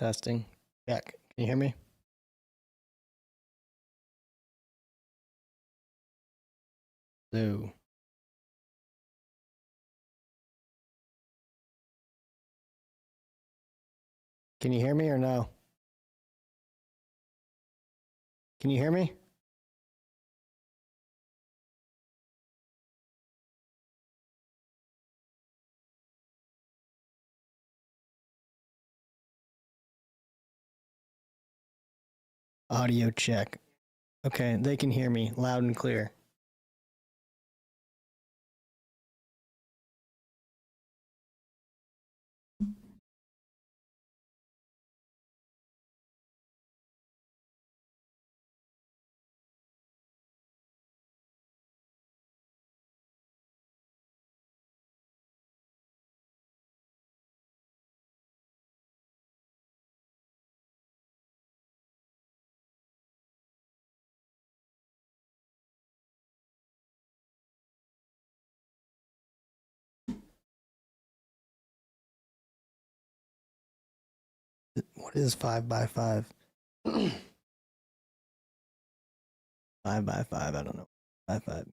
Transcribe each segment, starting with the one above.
Testing. Check. Can you hear me? Hello. Can you hear me or no? Can you hear me? Audio check. Okay, they can hear me loud and clear. What is 5 by 5? 5 by 5, I don't know. 5 5.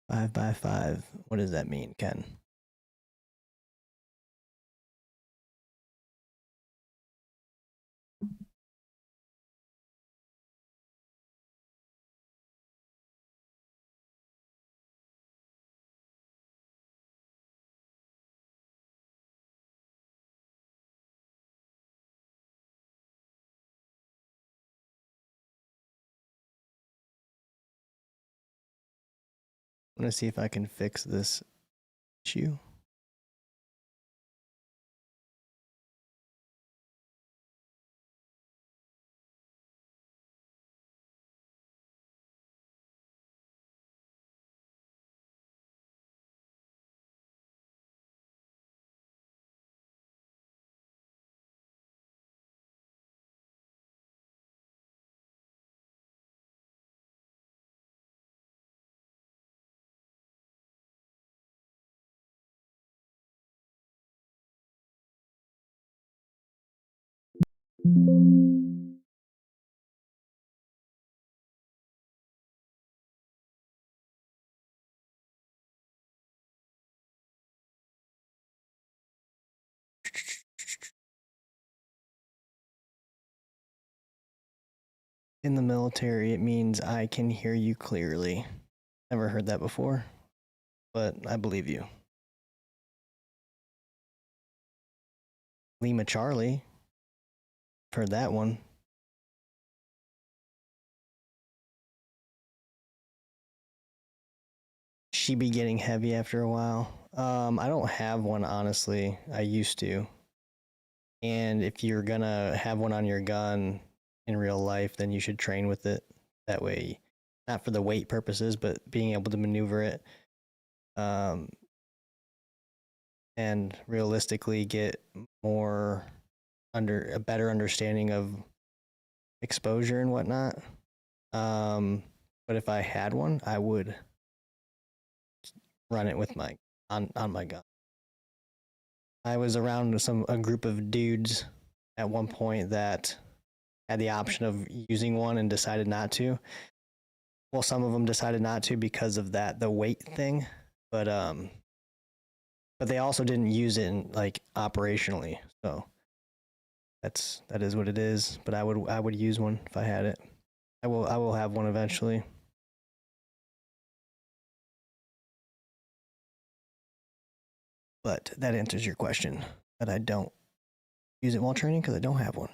Five by 5. What does that mean, Ken? I'm gonna see if I can fix this issue. In the military, it means I can hear you clearly. Never heard that before, but I believe you. Lima Charlie. Heard that one. She be getting heavy after a while. I don't have one, honestly. I used to. And if you're gonna have one on your gun in real life, then you should train with it. That way, not for the weight purposes, but being able to maneuver it. And realistically get more under a better understanding of exposure and whatnot. But if I had one, I would run it with my on my gun. I was around a group of dudes at one point that had the option of using one and decided not to. Well, some of them decided not to because of the weight thing, but they also didn't use it in, like, operationally. So that is what it is. But I would use one if I had it. I will have one eventually. But that answers your question that I don't use it while training because I don't have one.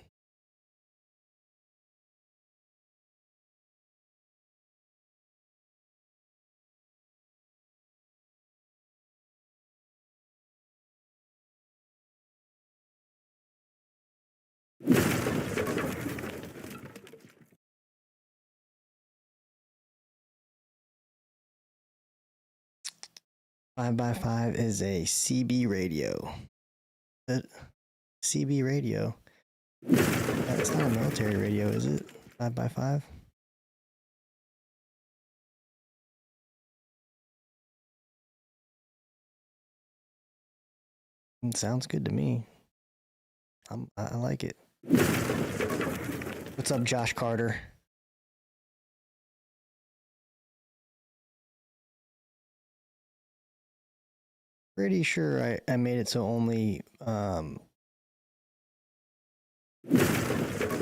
Five by 5 is a CB radio. CB radio? That's not a military radio, is it? 5x5. It sounds good to me. I like it. What's up, Josh Carter? Pretty sure I made it so only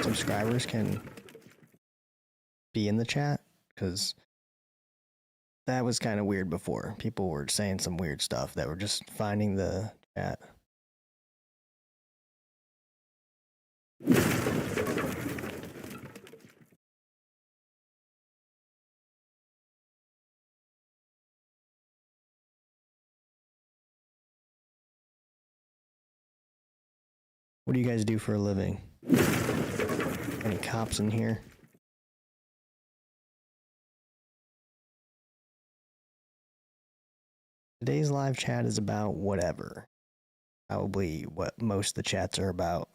subscribers can be in the chat, because that was kind of weird before. People were saying some weird stuff that were just finding the chat. What do you guys do for a living? Any cops in here? Today's live chat is about whatever. Probably what most of the chats are about.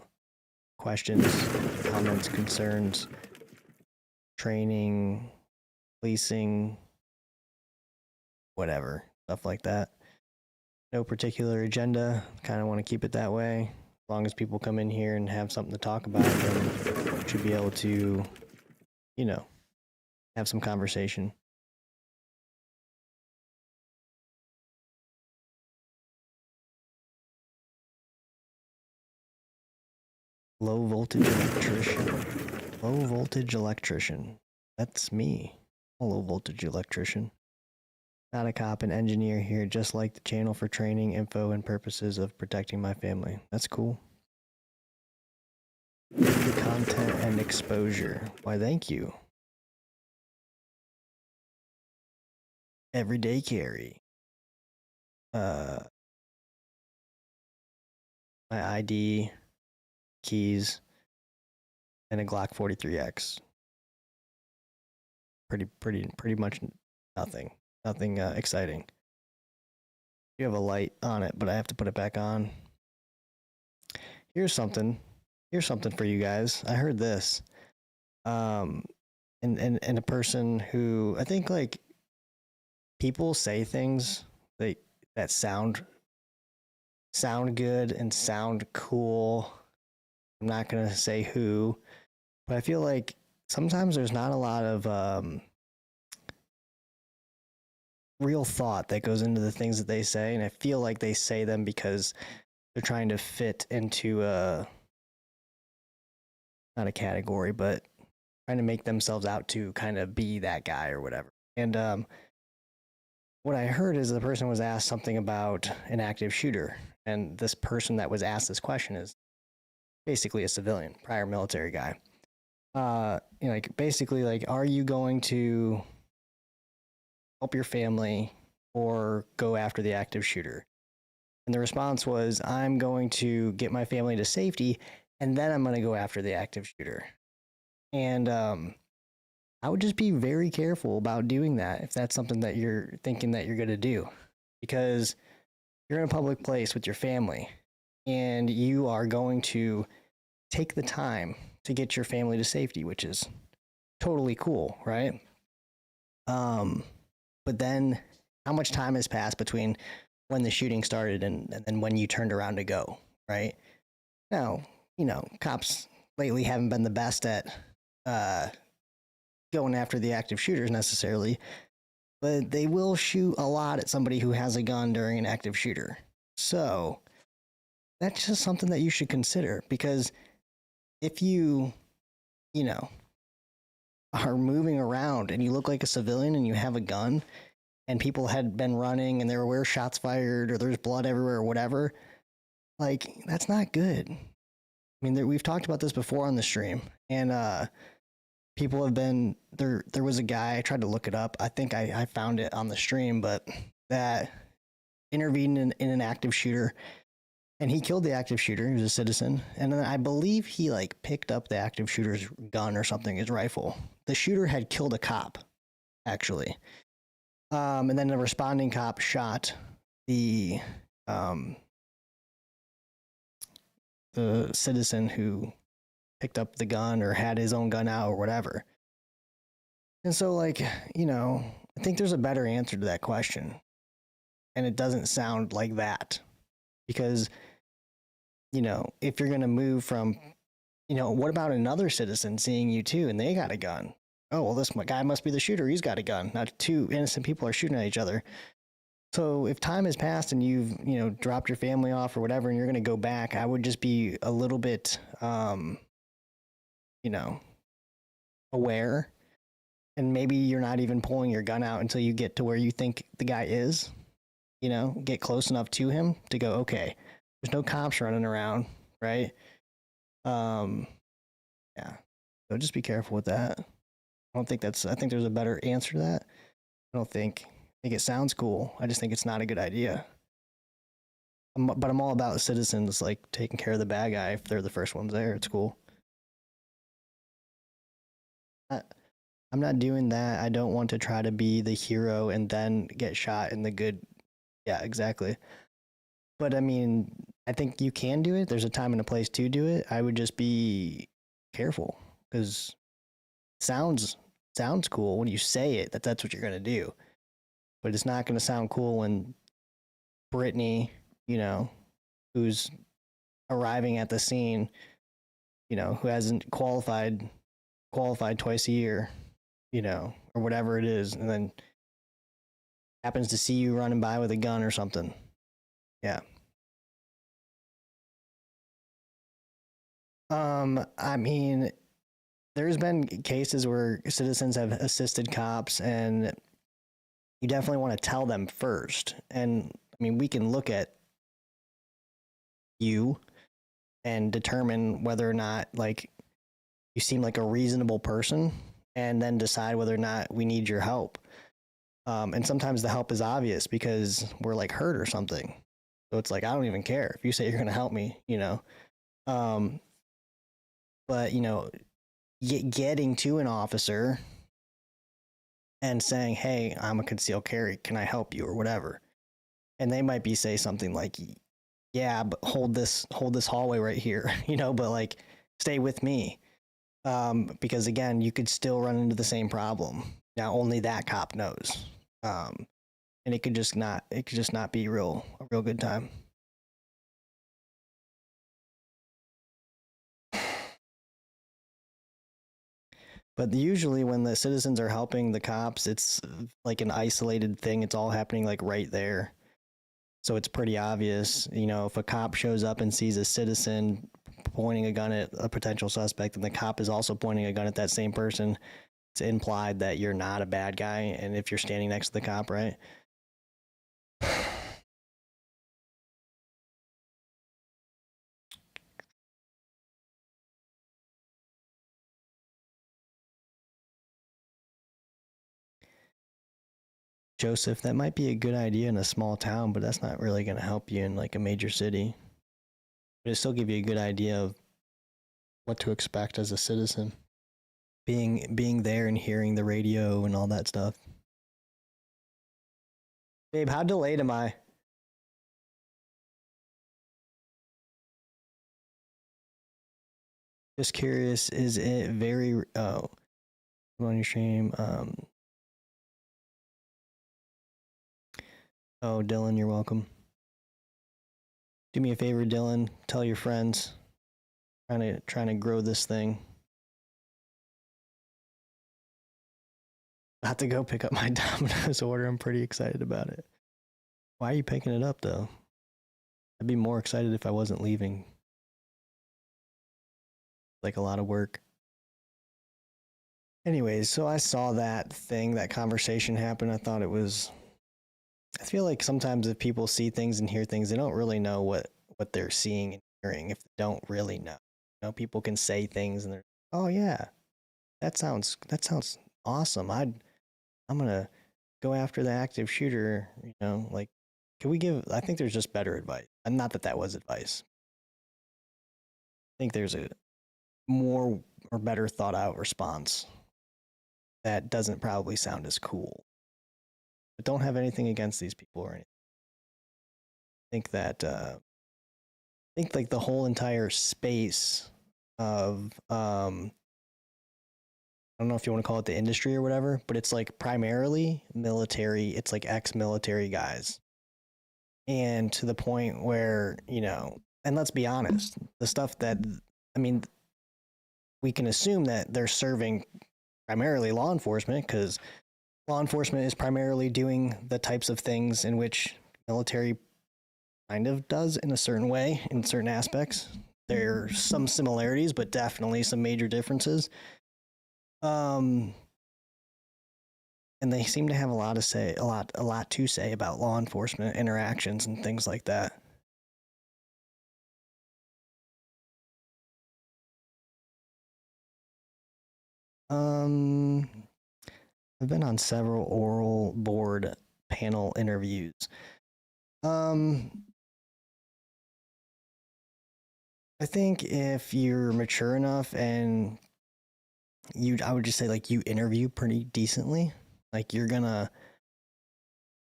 Questions, comments, concerns, training, policing, whatever. Stuff like that. No particular agenda. Kind of want to keep it that way. As long as people come in here and have something to talk about, then we should be able to, you know, have some conversation. Low voltage electrician. Low voltage electrician. That's me. I'm a low voltage electrician. Not a cop, an engineer here, just like the channel for training, info, and purposes of protecting my family. That's cool. The content and exposure. Why, thank you. Everyday carry. My ID, keys, and a Glock 43X. Pretty much nothing. Nothing exciting. You have a light on it, but I have to put it back on. Here's something for you guys. I heard this. And a person who, I think, like, people say things that sound good and sound cool. I'm not gonna say who, but I feel like sometimes there's not a lot of real thought that goes into the things that they say, and I feel like they say them because they're trying to fit into not a category, but trying to make themselves out to kind of be that guy or whatever. And what I heard is the person was asked something about an active shooter, and this person that was asked this question is basically a civilian, prior military guy. Like, basically, like, are you going to help your family or go after the active shooter? And the response was, I'm going to get my family to safety, and then I'm going to go after the active shooter. And I would just be very careful about doing that if that's something that you're thinking that you're going to do, because you're in a public place with your family, and you are going to take the time to get your family to safety, which is totally cool, right? But then how much time has passed between when the shooting started and when you turned around to go, right? Now, cops lately haven't been the best at going after the active shooters necessarily, but they will shoot a lot at somebody who has a gun during an active shooter. So that's just something that you should consider, because if you are moving around and you look like a civilian and you have a gun and people had been running and there were shots fired or there's blood everywhere or whatever, like, that's not good. I mean, we've talked about this before on the stream, and people have been there. There was a guy, I tried to look it up. I think I found it on the stream, but that intervened in an active shooter, and he killed the active shooter. He was a citizen, and then I believe he picked up the active shooter's gun or something, his rifle. The shooter had killed a cop, actually, and then the responding cop shot the citizen who picked up the gun or had his own gun out or whatever. And so, like, you know, I think there's a better answer to that question. And it doesn't sound like that. Because, you know, if you're going to move from, you know, what about another citizen seeing you too and they got a gun? Oh, well, this guy must be the shooter. He's got a gun. Now, two innocent people are shooting at each other. So if time has passed and you've, you know, dropped your family off or whatever, and you're going to go back, I would just be a little bit, you know, aware. And maybe you're not even pulling your gun out until you get to where you think the guy is, you know, get close enough to him to go, okay, there's no cops running around, right? Yeah. So just be careful with that. I think there's a better answer to that. I think it sounds cool. I just think it's not a good idea. But I'm all about citizens like taking care of the bad guy if they're the first ones there. It's cool. I'm not doing that. I don't want to try to be the hero and then get shot in the good. Yeah, exactly. But I mean, I think you can do it. There's a time and a place to do it. I would just be careful because it sounds cool when you say it that's what you're gonna do. But it's not gonna sound cool when Brittany, you know, who's arriving at the scene, you know, who hasn't qualified twice a year, you know, or whatever it is, and then happens to see you running by with a gun or something. Yeah. I mean, there's been cases where citizens have assisted cops, and you definitely want to tell them first. And I mean, we can look at you and determine whether or not, like, you seem like a reasonable person, and then decide whether or not we need your help. And sometimes the help is obvious because we're like hurt or something. So it's like, I don't even care if you say you're going to help me, you know. But, you know, getting to an officer and saying, hey, I'm a concealed carry. Can I help you or whatever? And they might say something like, yeah, but hold this hallway right here, you know, but like stay with me. Because again, you could still run into the same problem. Now only that cop knows. And it could just not be a real good time. But usually when the citizens are helping the cops, it's like an isolated thing. It's all happening like right there. So it's pretty obvious, you know, if a cop shows up and sees a citizen pointing a gun at a potential suspect and the cop is also pointing a gun at that same person, it's implied that you're not a bad guy. And if you're standing next to the cop, right? Joseph, that might be a good idea in a small town, but that's not really going to help you in like a major city. But it still give you a good idea of what to expect as a citizen. Being there and hearing the radio and all that stuff. Babe, how delayed am I? Just curious, is it very on your stream? Oh, Dylan, you're welcome. Do me a favor, Dylan. Tell your friends. Trying to grow this thing. I have to go pick up my Domino's order. I'm pretty excited about it. Why are you picking it up though? I'd be more excited if I wasn't leaving. Like a lot of work. Anyways, so I saw that conversation happen. I thought it was. I feel like sometimes if people see things and hear things, they don't really know what they're seeing and hearing if they don't really know. You know, people can say things and they're, oh yeah, that sounds awesome. I'm gonna go after the active shooter. You know, like, can we give? I think there's just better advice. And not that was advice. I think there's a more or better thought out response that doesn't probably sound as cool. But don't have anything against these people or anything. I think that like the whole entire space of I don't know if you want to call it the industry or whatever, but it's like primarily military. It's like ex-military guys. And to the point where, and let's be honest, the stuff that, I mean, we can assume that they're serving primarily law enforcement because law enforcement is primarily doing the types of things in which military kind of does in a certain way, in certain aspects. There are some similarities, but definitely some major differences. And they seem to have a lot to say about law enforcement interactions and things like that. I've been on several oral board panel interviews. I think if you're mature enough and I would just say like you interview pretty decently, like you're gonna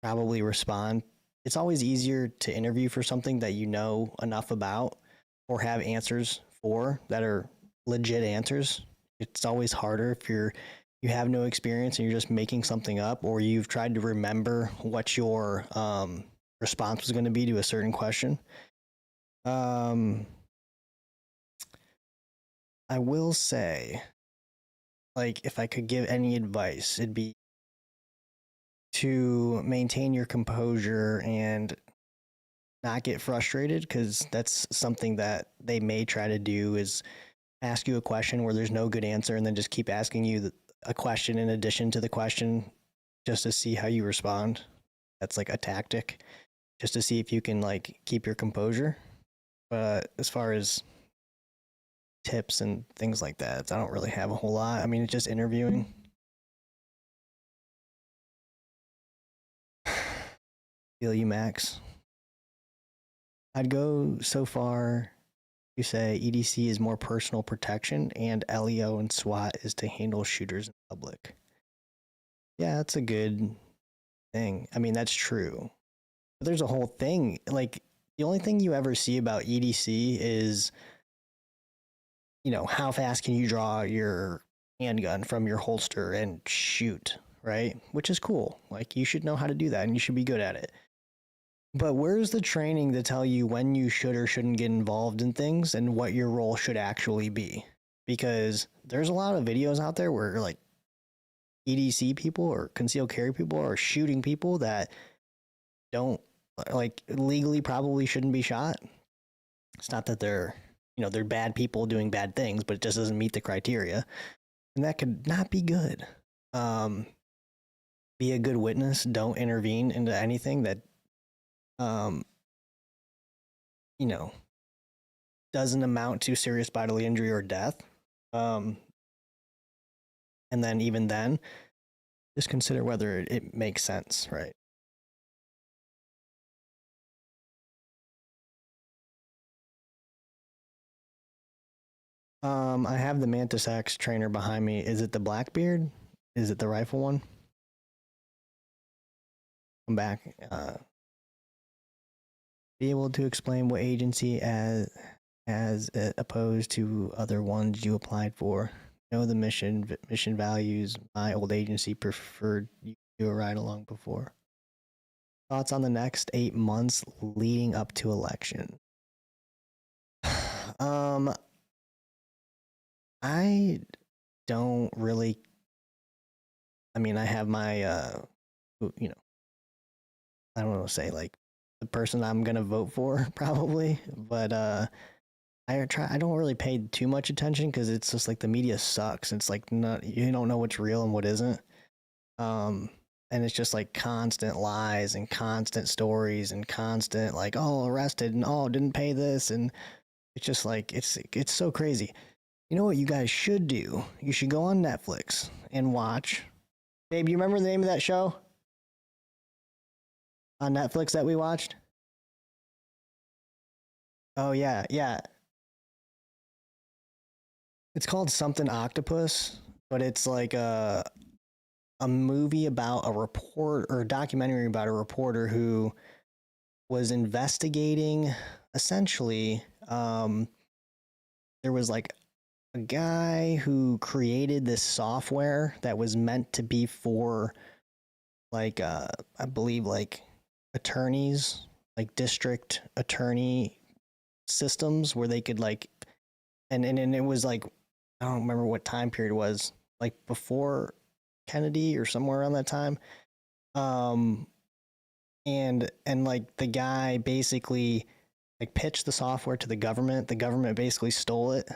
probably respond. It's always easier to interview for something that you know enough about or have answers for that are legit answers. It's always harder if you have no experience and you're just making something up, or you've tried to remember what your response was going to be to a certain question. I will say, like, if I could give any advice, it'd be to maintain your composure and not get frustrated, because that's something that they may try to do, is ask you a question where there's no good answer and then just keep asking you a question in addition to the question just to see how you respond. That's like a tactic just to see if you can like keep your composure. But as far as tips and things like that, I don't really have a whole lot. I mean, it's just interviewing. Feel you, Max. I'd go so far to say EDC is more personal protection and LEO and SWAT is to handle shooters in public. Yeah, that's a good thing. I mean, that's true. But there's a whole thing. Like, the only thing you ever see about EDC is, how fast can you draw your handgun from your holster and shoot, right? Which is cool. Like, you should know how to do that and you should be good at it. But where's the training to tell you when you should or shouldn't get involved in things and what your role should actually be? Because there's a lot of videos out there where like EDC people or concealed carry people are shooting people that don't like legally probably shouldn't be shot. It's not that they're bad people doing bad things, but it just doesn't meet the criteria. And that could not be good. Be a good witness. Don't intervene into anything that doesn't amount to serious bodily injury or death. And then even then, just consider whether it makes sense, right? I have the Mantis X trainer behind me. Is it the Blackbeard? Is it the rifle one? Come back. Be able to explain what agency as opposed to other ones you applied for. Know the mission values. My old agency preferred you do a ride along before. Thoughts on the next 8 months leading up to election? I don't really. I mean, I have my, I don't want to say like the person I'm gonna vote for probably, but I don't really pay too much attention because it's just like the media sucks. It's like you don't know what's real and what isn't. And it's just like constant lies and constant stories and constant like, oh, arrested and oh, didn't pay this, and it's just like it's so crazy. You know what you guys should do? You should go on Netflix and watch. Babe, you remember the name of that show on Netflix that we watched? Oh yeah, yeah. It's called something Octopus, but it's like a movie about a report or a documentary about a reporter who was investigating essentially there was like a guy who created this software that was meant to be for like I believe like attorneys, like district attorney systems where they could like and it was like I don't remember what time period it was, like before Kennedy or somewhere around that time. Um and like the guy basically like pitched the software to the government. The government basically stole it.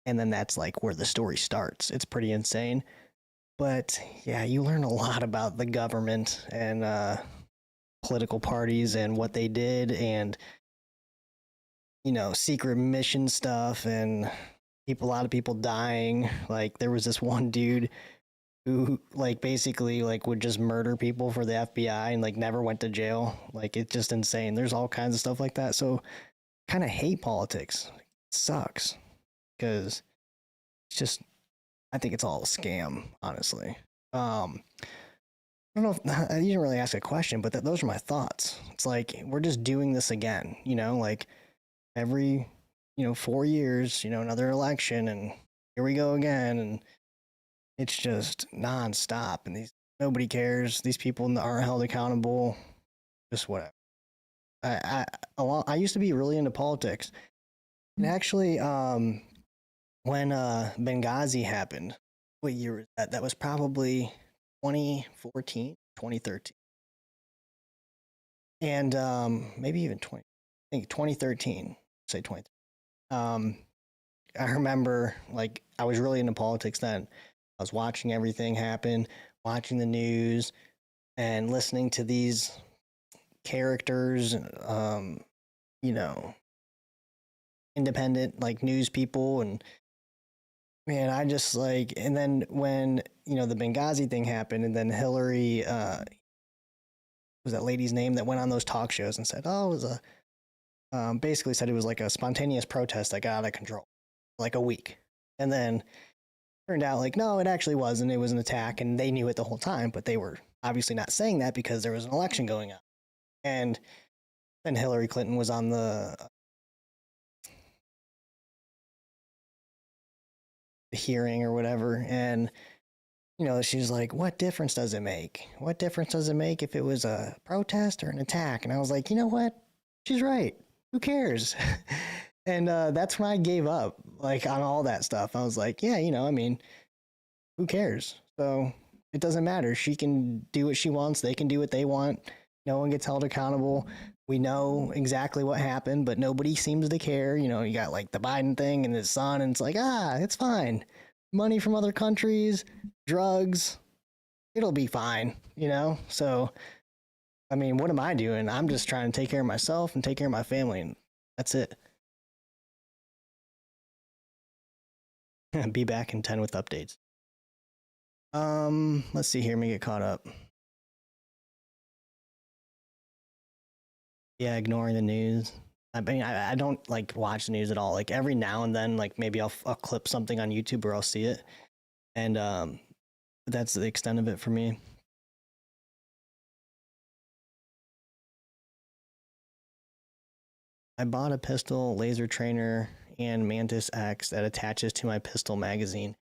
And then that's like where the story starts. It's pretty insane. But yeah, you learn a lot about the government and political parties and what they did, and you know, secret mission stuff, and a lot of people dying. Like there was this one dude who like basically like would just murder people for the FBI and like never went to jail. Like it's just insane. There's all kinds of stuff like that. So kind of hate politics. It sucks because it's just I think it's all a scam, honestly. I don't know if you didn't really ask a question, but those are my thoughts. It's like we're just doing this again, you know, like every 4 years, another election, and here we go again, and it's just nonstop. And nobody cares. These people aren't held accountable. Just whatever. I used to be really into politics, and actually, when Benghazi happened, what year was that? That was probably 2014, 2013, and maybe even 20. I think 2013. Say 20. I remember like I was really into politics then. I was watching everything happen, watching the news, and listening to these characters, independent like news people, and man, I just like, and then when the Benghazi thing happened, and then Hillary, was that lady's name that went on those talk shows and said, "Oh, it was basically said it was like a spontaneous protest that got out of control, like a week," and then turned out like no, it actually wasn't. It was an attack, and they knew it the whole time, but they were obviously not saying that because there was an election going on, and then Hillary Clinton was on the hearing or whatever, and she's like, what difference does it make? What difference does it make if it was a protest or an attack? And I was like, you know what? She's right. Who cares? And that's when I gave up, like, on all that stuff. I was like, yeah, I mean, who cares? So it doesn't matter. She can do what she wants. They can do what they want. No one gets held accountable. We know exactly what happened, but nobody seems to care. You got like the Biden thing and his son, and it's like, it's fine. Money from other countries, drugs, it'll be fine, So, I mean, what am I doing? I'm just trying to take care of myself and take care of my family, and that's it. Be back in 10 with updates. Let's see here. Let me get caught up. Yeah, ignoring the news. I mean, I don't like watch the news at all. Like every now and then, like maybe I'll clip something on YouTube or I'll see it, and that's the extent of it for me. I bought a pistol, laser trainer, and Mantis X that attaches to my pistol magazine.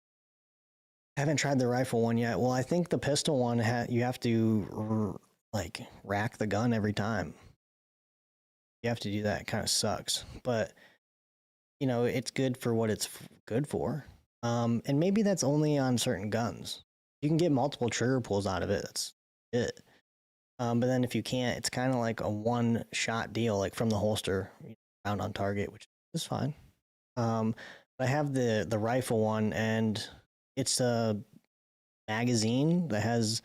I haven't tried the rifle one yet. Well, I think the pistol one you have to like rack the gun every time. You have to do that. It kind of sucks, but it's good for what it's good for. And maybe that's only on certain guns. You can get multiple trigger pulls out of it. That's it. But then if you can't, it's kind of like a one-shot deal, like from the holster, round on target, which is fine. I have the rifle one, and it's a magazine that has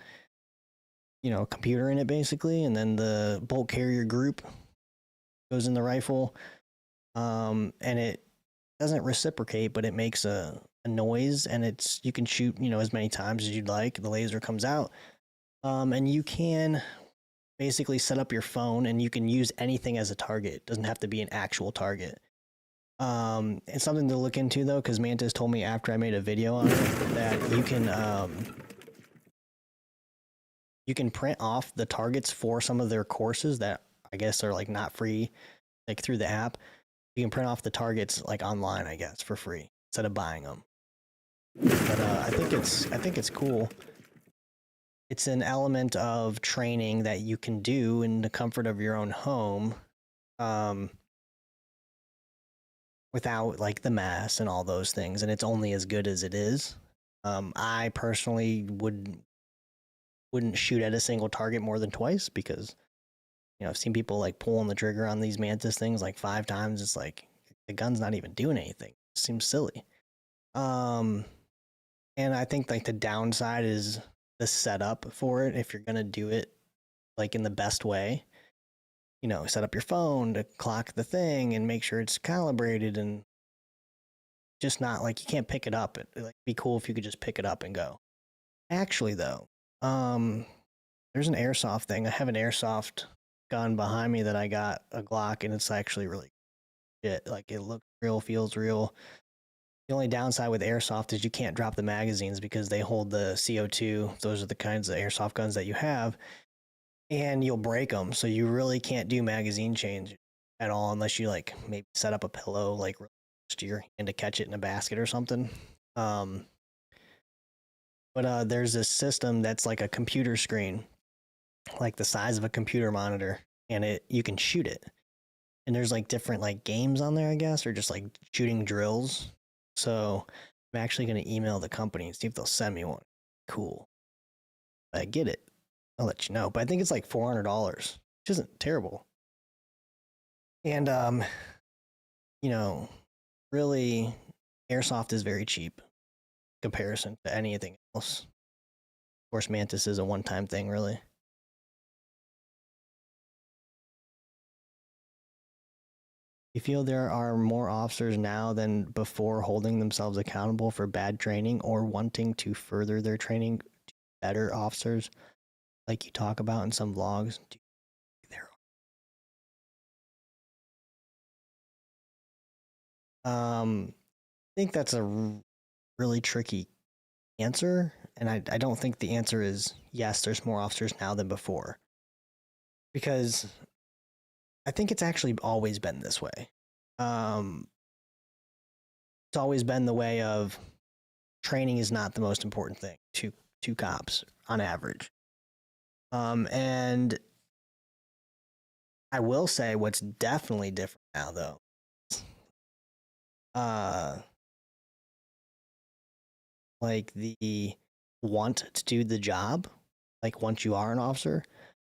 a computer in it basically, and then the bolt carrier group goes in the rifle, and it doesn't reciprocate, but it makes a noise, and you can shoot as many times as you'd like. The laser comes out, and you can basically set up your phone, and you can use anything as a target. It doesn't have to be an actual target. It's something to look into though, because Mantis told me after I made a video on it that you can print off the targets for some of their courses that I guess are like not free, like through the app. You can print off the targets like online, I guess, for free instead of buying them. But I think it's cool. It's an element of training that you can do in the comfort of your own home, without like the mass and all those things, and it's only as good as it is. I personally wouldn't shoot at a single target more than twice because I've seen people like pulling the trigger on these mantis things like 5 times. It's like the gun's not even doing anything. It seems silly. And I think like the downside is the setup for it. If you're gonna do it like in the best way, set up your phone to clock the thing and make sure it's calibrated, and just not like you can't pick it up. It'd like be cool if you could just pick it up and go. Actually, though, there's an airsoft thing. I have an airsoft gun behind me that I got a Glock, and it's actually really shit. Like it looks real, feels real. The only downside with airsoft is you can't drop the magazines because they hold the CO2. Those are the kinds of airsoft guns that you have, and you'll break them. So you really can't do magazine change at all unless you like maybe set up a pillow like to your hand to catch it in a basket or something. But there's this system that's like a computer screen, like the size of a computer monitor, and you can shoot it. And there's like different like games on there, I guess, or just like shooting drills. So I'm actually going to email the company and see if they'll send me one. Cool. If I get it, I'll let you know. But I think it's like $400, which isn't terrible. And really, airsoft is very cheap in comparison to anything else. Of course, mantis is a one-time thing, really. You feel there are more officers now than before holding themselves accountable for bad training or wanting to further their training to better officers, like you talk about in some vlogs? I think that's a really tricky answer, and I don't think the answer is yes, there's more officers now than before, because I think it's actually always been this way. It's always been the way of training is not the most important thing to cops on average. And I will say what's definitely different now, though, like the want to do the job, like once you are an officer,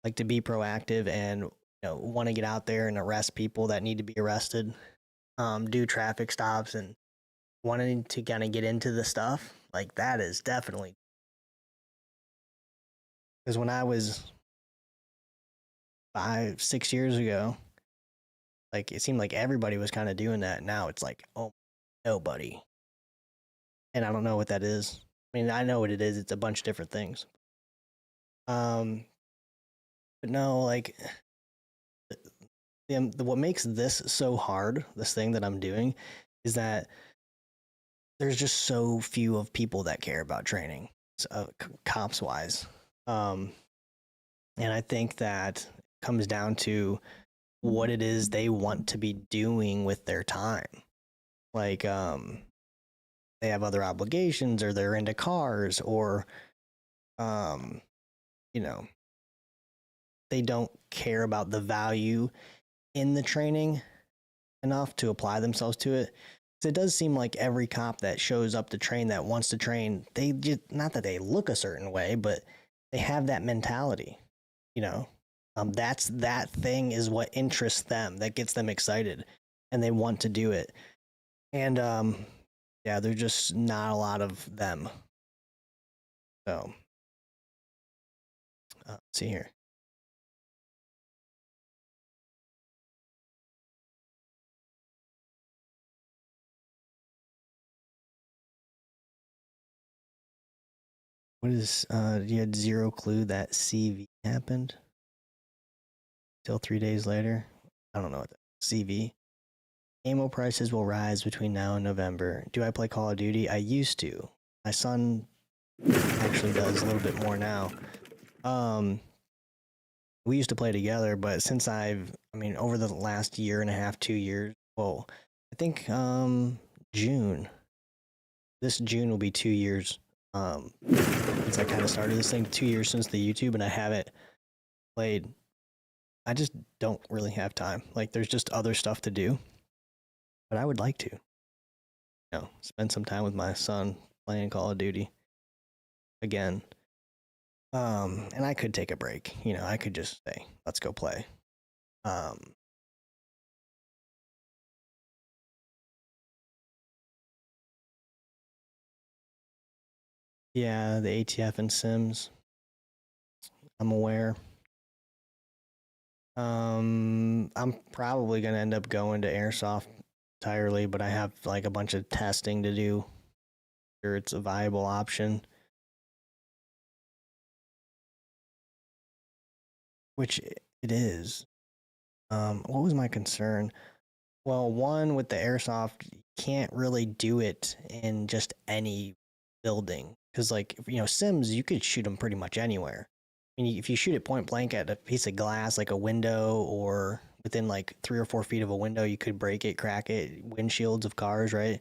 like to be proactive and want to get out there and arrest people that need to be arrested, do traffic stops, and wanting to kind of get into the stuff, like that is definitely, because when I was 5-6 years ago, like it seemed like everybody was kind of doing that. Now it's like, oh, nobody. And I don't know what that is. I mean, I know what it is. It's a bunch of different things. But no, like what makes this so hard, this thing that I'm doing, is that there's just so few of people that care about training, cops wise. And I think that comes down to what it is they want to be doing with their time. Like, they have other obligations, or they're into cars, or, they don't care about the value in the training enough to apply themselves to it. So it does seem like every cop that shows up to train, that wants to train, they just, not that they look a certain way, but they have that mentality, that thing is what interests them, that gets them excited, and they want to do it. And yeah, there's just not a lot of them. So let's see here. What is you had zero clue that CV happened till 3 days later? I don't know what that CV. Ammo prices will rise between now and November. Do I play Call of Duty? I used to. My son actually does a little bit more now. We used to play together, but since over the last year and a half, 2 years, Whoa, I think June. This June will be 2 years. Since I kind of started this thing, 2 years since the YouTube, and I haven't played. I just don't really have time. Like, there's just other stuff to do, but I would like to, spend some time with my son playing Call of Duty again. And I could take a break. I could just say, let's go play. Yeah, the ATF and Sims. I'm aware. I'm probably gonna end up going to Airsoft entirely, but I have like a bunch of testing to do. Sure, it's a viable option. Which it is. What was my concern? Well, one, with the Airsoft, you can't really do it in just any building. Because, like, Sims, you could shoot them pretty much anywhere. I mean, if you shoot it point blank at a piece of glass, like a window, or within like 3 or 4 feet of a window, you could break it, crack it, windshields of cars, right?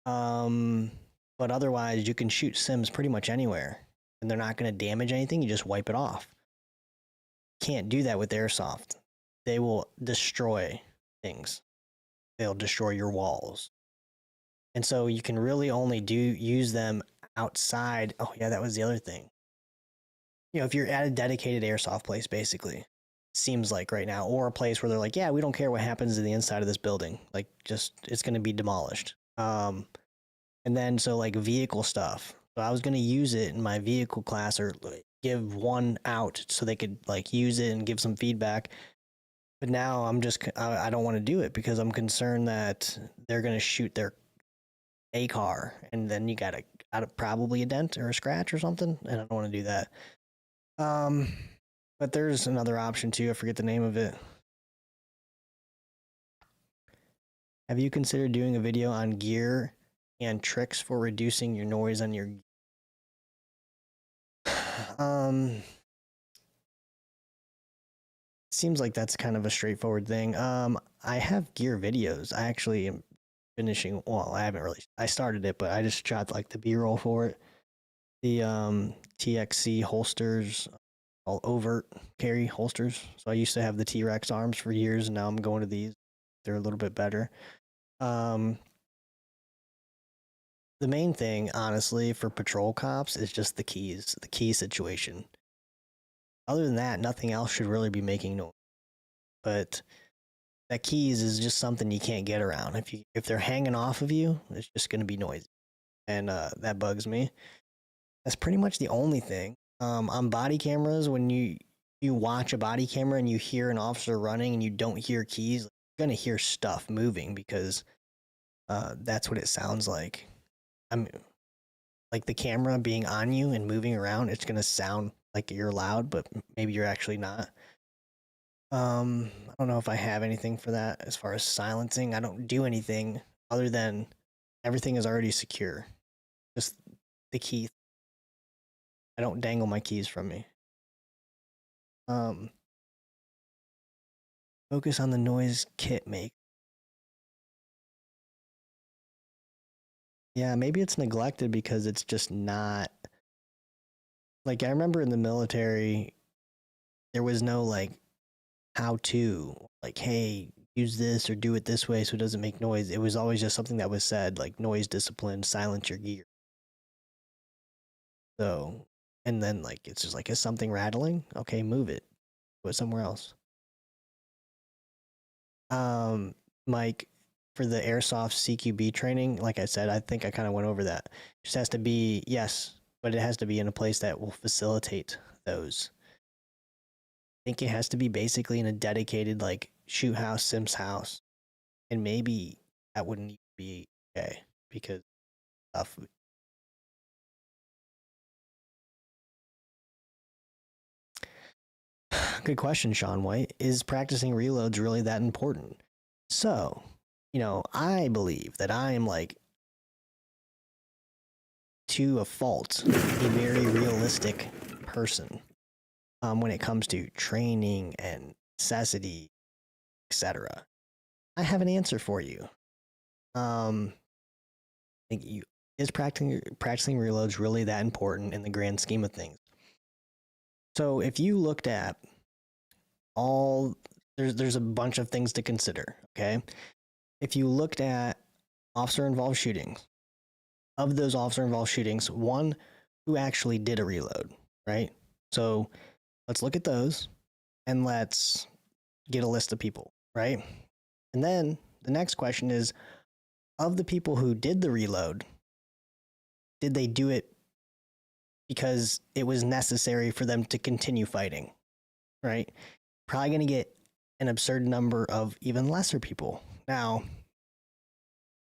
But otherwise, you can shoot Sims pretty much anywhere, and they're not going to damage anything. You just wipe it off. Can't do that with Airsoft. They will destroy things. They'll destroy your walls. And so you can really only use them outside. Oh yeah, that was the other thing. If you're at a dedicated Airsoft place, basically, seems like right now, or a place where they're like, yeah, we don't care what happens to the inside of this building. Like, just, it's going to be demolished. And then, so like vehicle stuff. So I was going to use it in my vehicle class, or give one out so they could like use it and give some feedback. But now I don't want to do it because I'm concerned that they're going to shoot a car, and then you got probably a dent or a scratch or something, and I don't want to do that. But there's another option too. I forget the name of it. Have you considered doing a video on gear and tricks for reducing your noise on your seems like that's kind of a straightforward thing. I have gear videos. I actually am finishing. Well, I haven't really. I started it, but I just shot like the B-roll for it. The TXC holsters, all overt carry holsters. So I used to have the T-Rex arms for years, and now I'm going to these. They're a little bit better. The main thing, honestly, for patrol cops is just the keys, the key situation. Other than that, nothing else should really be making noise. But that keys is just something you can't get around. If they're hanging off of you, it's just going to be noisy, and that bugs me. That's pretty much the only thing. On body cameras, when you watch a body camera and you hear an officer running and you don't hear keys, you're going to hear stuff moving because that's what it sounds like. Like the camera being on you and moving around, it's going to sound like you're loud, but maybe you're actually not. I don't know if I have anything for that as far as silencing. I don't do anything other than everything is already secure. Just the key. I don't dangle my keys from me. Focus on the noise kit make. Yeah, maybe it's neglected because it's just not. Like, I remember in the military, there was no like how to, like, hey, use this or do it this way so it doesn't make noise. It was always just something that was said, like noise discipline, silence your gear. So, and then like it's just like, is something rattling? Okay, move it. Put it somewhere else. Mike, for the airsoft CQB training, like I said, I think I kind of went over that. It just has to be, yes, but it has to be in a place that will facilitate those. I think it has to be basically in a dedicated like shoot house, Sims house, and maybe that wouldn't even be okay because stuff. Good question, Sean White. Is practicing reloads really that important? So, I believe that I am like, to a fault, a very realistic person when it comes to training and necessity, etc. I have an answer for you. Is practicing reloads really that important in the grand scheme of things? So if you looked at all, there's a bunch of things to consider. Okay, if you looked at officer-involved shootings, of those officer-involved shootings, one who actually did a reload, right? So let's look at those and let's get a list of people, right? And then the next question is, of the people who did the reload, did they do it because it was necessary for them to continue fighting, right? Probably going to get an absurd number of even lesser people. Now,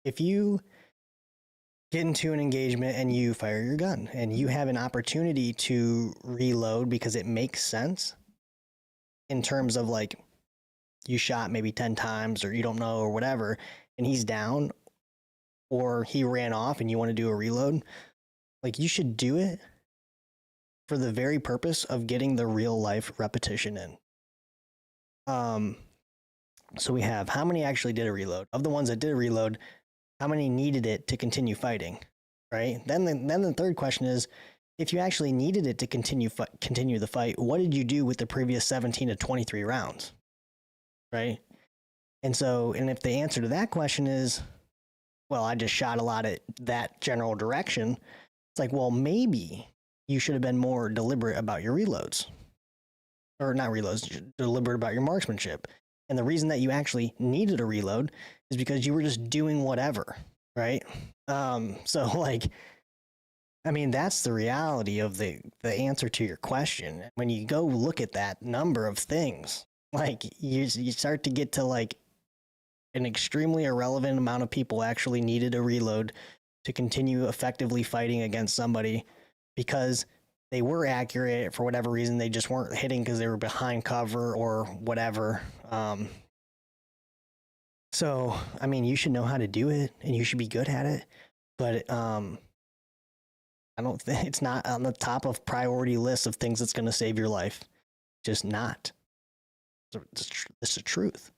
if you get into an engagement and you fire your gun and you have an opportunity to reload because it makes sense in terms of like you shot maybe 10 times or you don't know or whatever, and he's down or he ran off and you want to do a reload, like you should do it for the very purpose of getting the real life repetition in. So we have how many actually did a reload. Of the ones that did a reload, how many needed it to continue fighting, right? Then the third question is, if you actually needed it to continue the fight, what did you do with the previous 17 to 23 rounds, right? And if the answer to that question is, well, I just shot a lot at that general direction, it's like, well, maybe you should have been more deliberate about your reloads. Or not reloads, deliberate about your marksmanship. And the reason that you actually needed a reload is because you were just doing whatever, right? So like, I mean, that's the reality of the answer to your question. When you go look at that number of things, like you start to get to like an extremely irrelevant amount of people actually needed a reload to continue effectively fighting against somebody because they were accurate for whatever reason. They just weren't hitting because they were behind cover or whatever. So, I mean, you should know how to do it and you should be good at it. But I don't think it's not on the top of priority list of things that's going to save your life. Just not. It's the truth.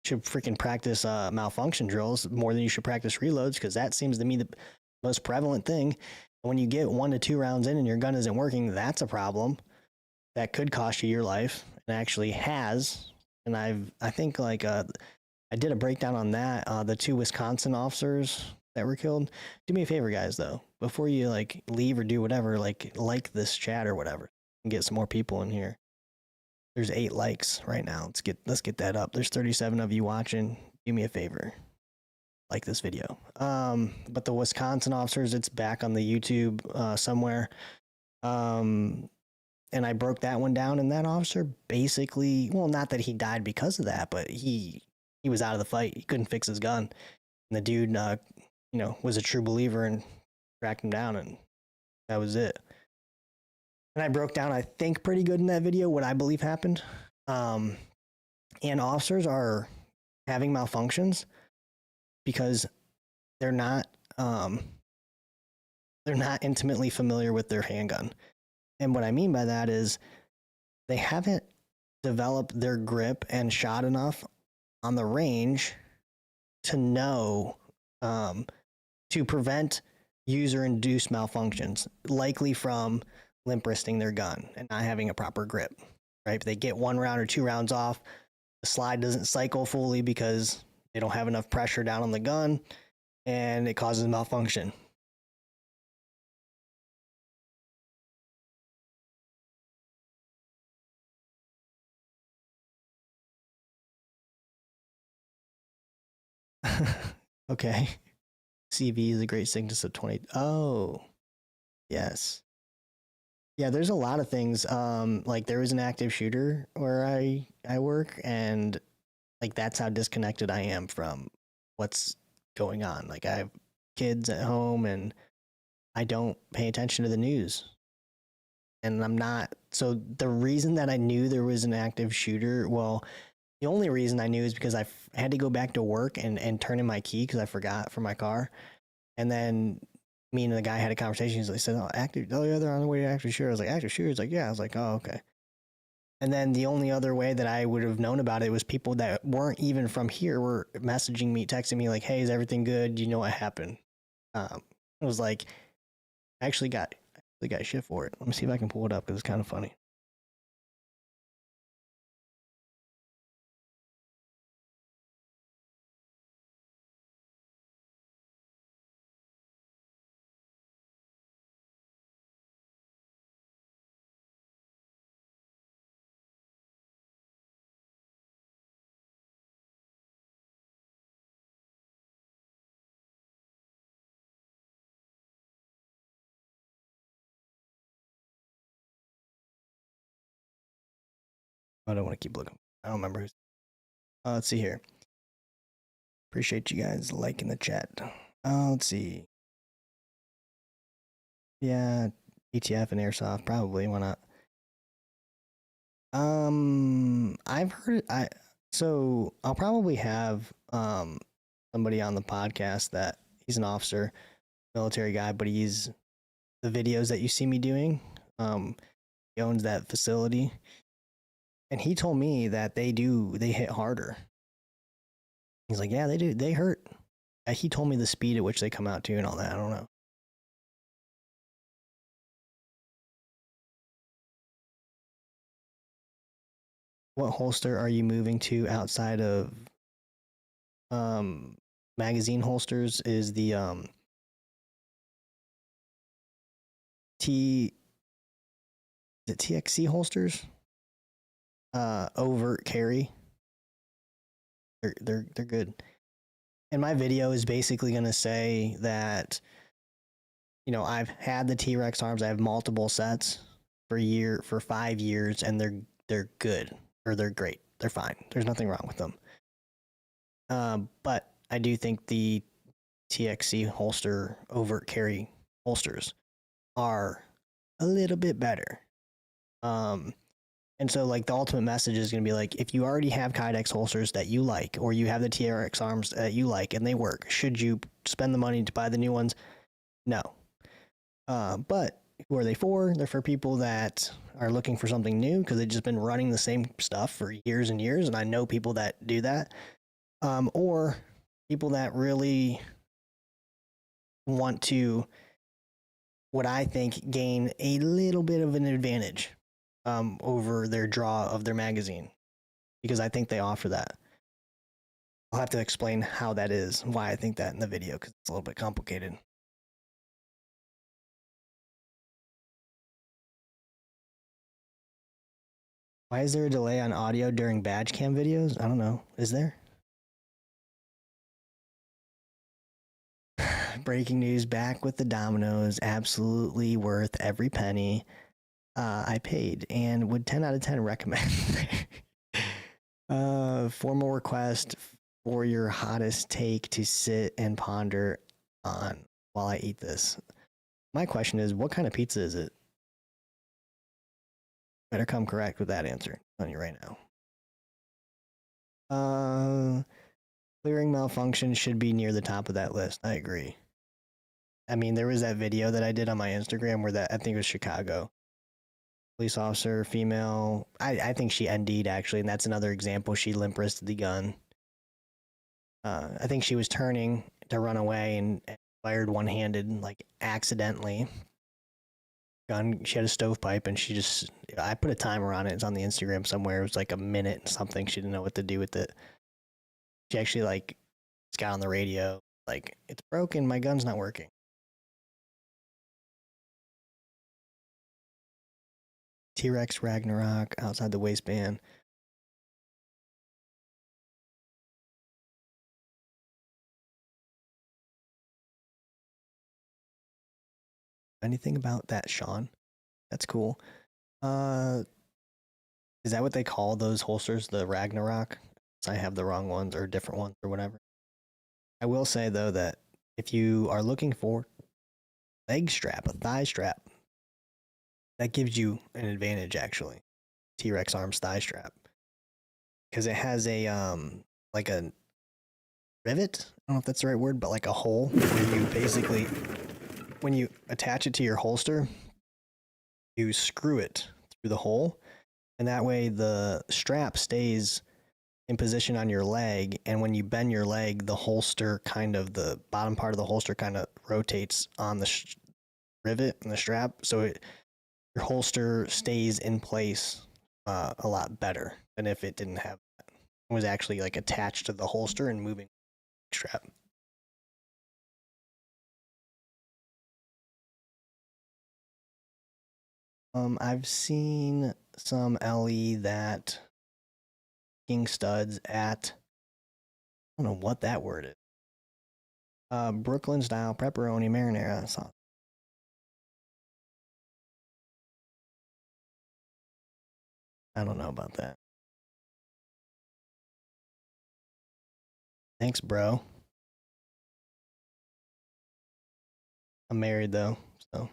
Should freaking practice malfunction drills more than you should practice reloads, because that seems to me the most prevalent thing. When you get 1 to 2 rounds in and your gun isn't working, that's a problem that could cost you your life, and actually has. And I think like I did a breakdown on that. The 2 Wisconsin officers that were killed. Do me a favor, guys, though, before you like leave or do whatever, like this chat or whatever, and get some more people in here. There's 8 likes right now. Let's get that up. There's 37 of you watching. Do me a favor, like this video. But the Wisconsin officers, it's back on the YouTube somewhere. And I broke that one down, and that officer basically, well, not that he died because of that, but he was out of the fight. He couldn't fix his gun. And the dude, was a true believer and tracked him down, and that was it. And I broke down, I think, pretty good in that video what I believe happened. And officers are having malfunctions because they're not intimately familiar with their handgun. And what I mean by that is they haven't developed their grip and shot enough on the range to know to prevent user-induced malfunctions, likely from limp wristing their gun and not having a proper grip, right? If they get 1 round or 2 rounds off, the slide doesn't cycle fully because they don't have enough pressure down on the gun, and it causes malfunction. Okay. CV is a great sickness of 20. Oh, yes. Yeah, there's a lot of things. Like there was an active shooter where I work, and like that's how disconnected I am from what's going on. Like I have kids at home, and I don't pay attention to the news. And I'm not. So the reason that I knew there was an active shooter, well, the only reason I knew is because I had to go back to work and turn in my key because I forgot for my car. And then me and the guy had a conversation. He said, "Oh, active. Oh, yeah, they're on the way to active shooter." I was like, "Active shooter?" He's like, "Yeah." I was like, "Oh, okay." And then the only other way that I would have known about it was people that weren't even from here were messaging me, texting me like, "Hey, is everything good? Do you know what happened?" It was like, I actually got shit for it. Let me see if I can pull it up because it's kind of funny. I don't want to keep looking. I don't remember who's. Let's see here. Appreciate you guys liking the chat. Let's see. Yeah, ETF and airsoft probably. Why not? I've heard. So I'll probably have somebody on the podcast that he's an officer, military guy, but he's the videos that you see me doing. He owns that facility, and he told me that they hit harder. He's like, yeah, they do. They hurt. He told me the speed at which they come out to and all that. I don't know. What holster are you moving to outside of magazine holsters? Is the TXC holsters? Overt carry. They're good. And my video is basically going to say that, you know, I've had the T-Rex arms. I have multiple sets for 5 years, and they're good, or they're great. They're fine. There's nothing wrong with them. But I do think the TXC holster overt carry holsters are a little bit better. And so like the ultimate message is going to be like, if you already have Kydex holsters that you like, or you have the TRX arms that you like and they work, should you spend the money to buy the new ones? No. But who are they for? They're for people that are looking for something new because they've just been running the same stuff for years and years. And I know people that do that. Or people that really want to, what I think, gain a little bit of an advantage over their draw of their magazine, because I think they offer that. I'll have to explain how that is, why I think that in the video, because it's a little bit complicated. Why is there a delay on audio during badge cam videos? I don't know. Is there? Breaking news, back with the Dominoes. Absolutely worth every penny I paid, and would 10 out of 10 recommend. Formal request for your hottest take to sit and ponder on while I eat this. My question is, what kind of pizza is it? Better come correct with that answer. I'm telling you right now. Clearing malfunctions should be near the top of that list. I agree. I mean, there was that video that I did on my Instagram where that, I think it was Chicago. Police officer, female. I think she ND'd actually, and that's another example. She limp wristed the gun. I think she was turning to run away and fired one-handed, like accidentally. Gun. She had a stovepipe, and she just. I put a timer on it. It's on the Instagram somewhere. It was like a minute and something. She didn't know what to do with it. She actually like got on the radio, like, it's broken. My gun's not working. T-Rex Ragnarok outside the waistband. Anything about that, Sean? That's cool. Is that what they call those holsters, the Ragnarok? I have the wrong ones or different ones or whatever. I will say though that if you are looking for leg strap, a thigh strap, that gives you an advantage actually. T-Rex arms thigh strap, because it has a like a rivet. I don't know if that's the right word, but like a hole where you basically, when you attach it to your holster, you screw it through the hole, and that way the strap stays in position on your leg, and when you bend your leg, the holster the bottom part of the holster kind of rotates on the rivet and the strap, so your holster stays in place a lot better than if it didn't have that. It was actually like attached to the holster and moving the strap. I've seen some LE that king studs at, I don't know what that word is. Brooklyn style pepperoni marinara sauce. I don't know about that. Thanks, bro. I'm married though, so.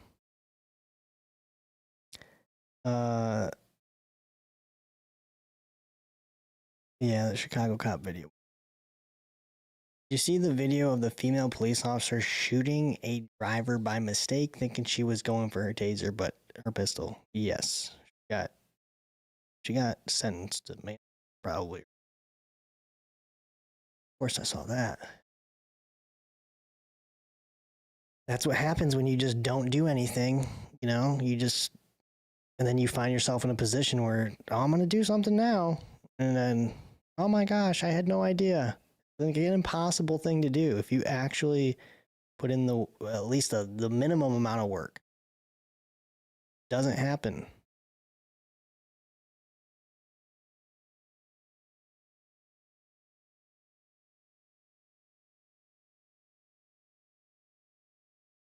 Yeah, the Chicago cop video. You see the video of the female police officer shooting a driver by mistake, thinking she was going for her taser, but her pistol. Yes, she got sentenced to probably. Of course, I saw that. That's what happens when you just don't do anything. You know, and then you find yourself in a position where, oh, I'm gonna do something now, and then, oh my gosh, I had no idea. It's like an impossible thing to do if you actually put in at least the minimum amount of work. Doesn't happen.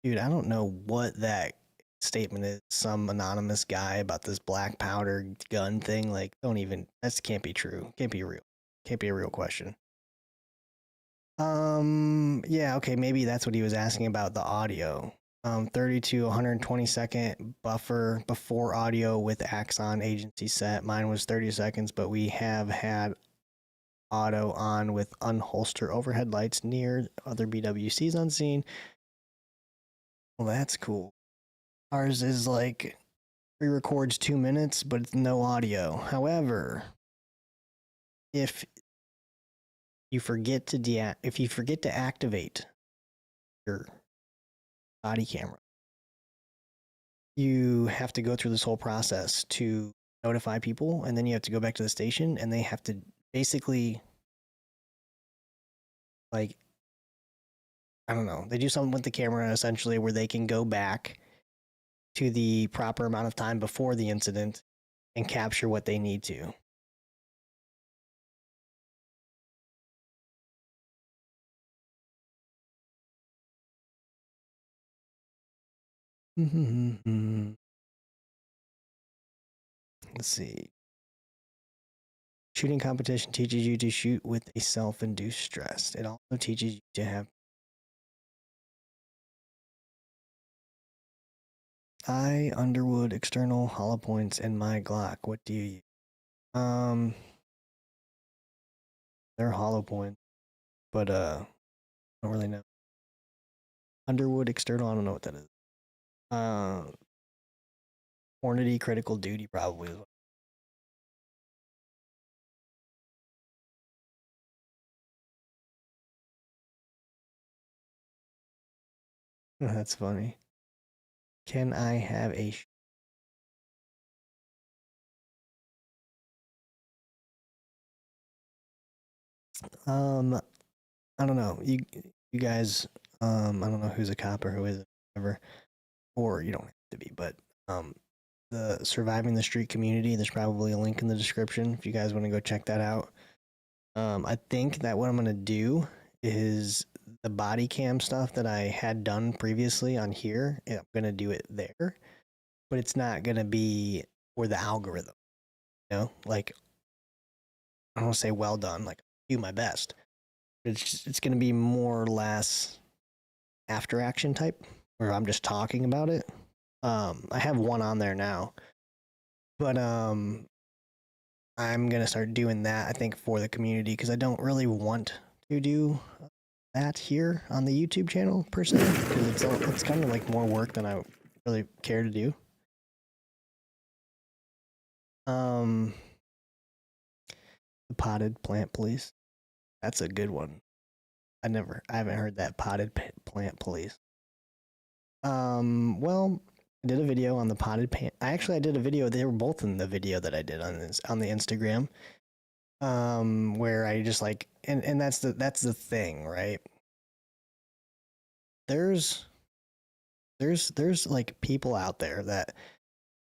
Dude, I don't know what that statement is. Some anonymous guy about this black powder gun thing. Like, that can't be true. Can't be real. Can't be a real question. Yeah, okay, maybe that's what he was asking about, the audio. 30 to 120 second buffer before audio with Axon agency set. Mine was 30 seconds, but we have had auto on with unholster overhead lights near other BWCs unseen. Well, that's cool. Ours is like pre-records 2 minutes, but it's no audio. However, if you forget to activate your body camera, you have to go through this whole process to notify people, and then you have to go back to the station, and they have to basically, like, I don't know, they do something with the camera essentially where they can go back to the proper amount of time before the incident and capture what they need to. Let's see. Shooting competition teaches you to shoot with a self-induced stress. It also teaches you to have Underwood, external, hollow points, and my Glock. What do you use? They're hollow points, but I don't really know. Underwood, external, I don't know what that is. Hornady, critical duty, probably. That's funny. Can I have a I don't know. You guys, I don't know who's a cop or who isn't, whatever. Or you don't have to be, but the Surviving the Street community, there's probably a link in the description if you guys want to go check that out. I think that what I'm gonna do is the body cam stuff that I had done previously on here, I'm gonna do it there, but it's not gonna be for the algorithm. You know, like, I don't want to say well done, like, do my best. It's gonna be more or less after action type, where I'm just talking about it. I have one on there now, but I'm gonna start doing that, I think, for the community, because I don't really want to do that here on the YouTube channel per se, because it's kind of like more work than I really care to do. The potted plant police. That's a good one. I haven't heard that plant police. Well, I did a video on the potted plant. I did a video. They were both in the video that I did on the Instagram. Where I just like, and that's the thing, right? There's like people out there that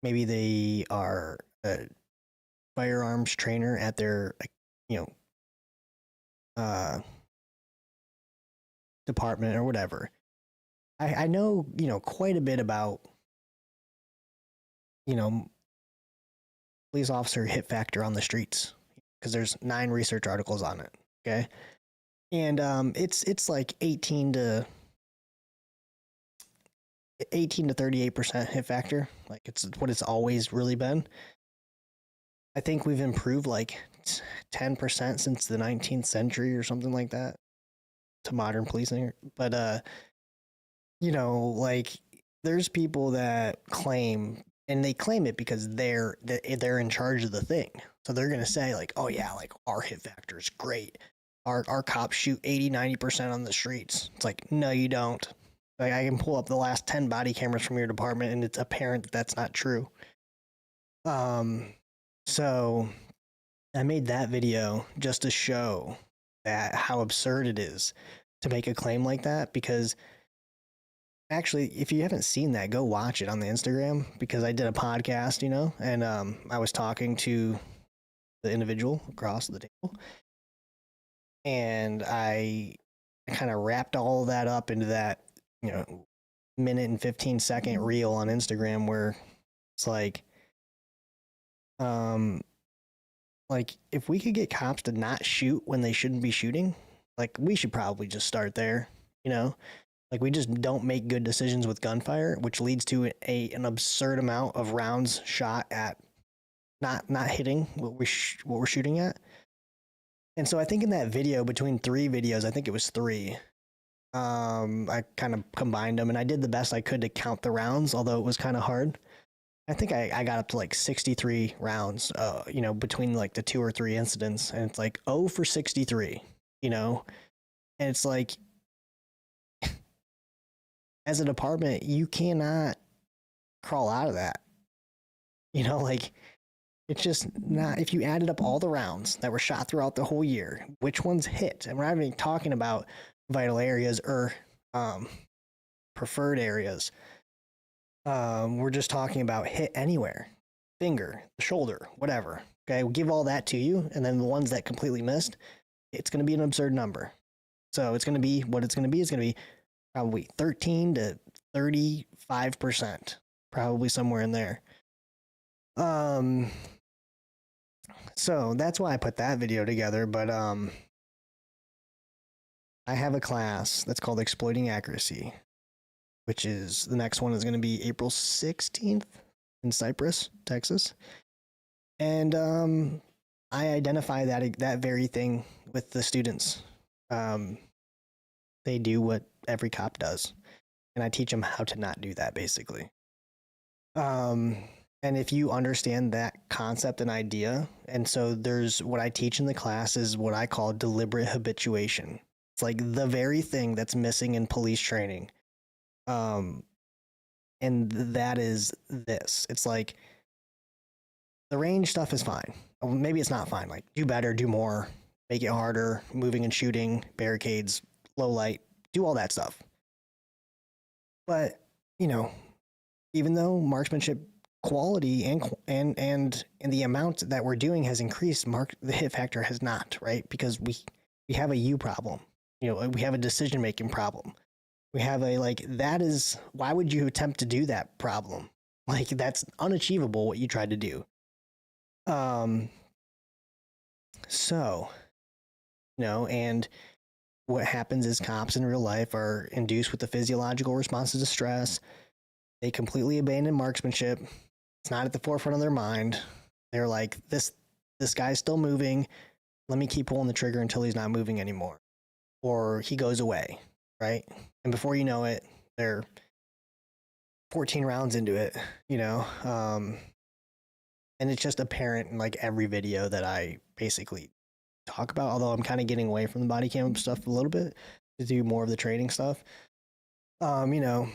maybe they are a firearms trainer at their, you know, department or whatever. I know, quite a bit about, police officer hit factor on the streets because there's 9 research articles on it. Okay. And it's like 18 to 38% hit factor. Like it's what it's always really been. I think we've improved like 10% since the 19th century or something like that to modern policing. But like there's people that claim, and they claim it because they're in charge of the thing. So they're gonna say like, oh yeah, like our hit factor is great. Our cops shoot 80-90% on the streets. It's like, no, you don't. Like I can pull up the last 10 body cameras from your department, and it's apparent that that's not true. So I made that video just to show that how absurd it is to make a claim like that, because actually, if you haven't seen that, go watch it on the Instagram, because I did a podcast, and I was talking to the individual across the table, and I kind of wrapped all of that up into that, minute and 15-second reel on Instagram where it's like if we could get cops to not shoot when they shouldn't be shooting, like we should probably just start there, like we just don't make good decisions with gunfire, which leads to an absurd amount of rounds shot at not hitting what we're shooting at. And so I think in that video, between 3 videos, I think it was 3, I kind of combined them, and I did the best I could to count the rounds, although it was kind of hard. I think I got up to like 63 rounds, between like the 2 or 3 incidents, and it's like 0 for 63, and it's like, as a department, you cannot crawl out of that. Like it's just not, if you added up all the rounds that were shot throughout the whole year, which ones hit, and we're not even talking about vital areas or preferred areas. We're just talking about hit anywhere, finger, shoulder, whatever. Okay, we'll give all that to you, and then the ones that completely missed, it's going to be an absurd number. So it's going to be what it's going to be. It's going to be probably 13 to 35%, probably somewhere in there. So that's why I put that video together. But I have a class that's called Exploiting Accuracy, which is, the next one is going to be April 16th in Cypress, Texas. And I identify that very thing with the students. They do what every cop does, and I teach them how to not do that, basically. And if you understand that concept and idea, and so there's what I teach in the class is what I call deliberate habituation. It's like the very thing that's missing in police training. And that is this. It's like the range stuff is fine. Maybe it's not fine. Like do better, do more, make it harder, moving and shooting, barricades, low light, do all that stuff. But, even though marksmanship quality and the amount that we're doing has increased, the hit factor has not, right? Because we have a U problem. We have a decision-making problem. We have that is, why would you attempt to do that problem? Like that's unachievable what you tried to do. So, and what happens is cops in real life are induced with the physiological responses to stress. They completely abandon marksmanship. It's not at the forefront of their mind. They're like, this guy's still moving. Let me keep pulling the trigger until he's not moving anymore. Or he goes away, right? And before you know it, they're 14 rounds into it, And it's just apparent in like every video that I basically talk about, although I'm kind of getting away from the body cam stuff a little bit to do more of the training stuff. You know,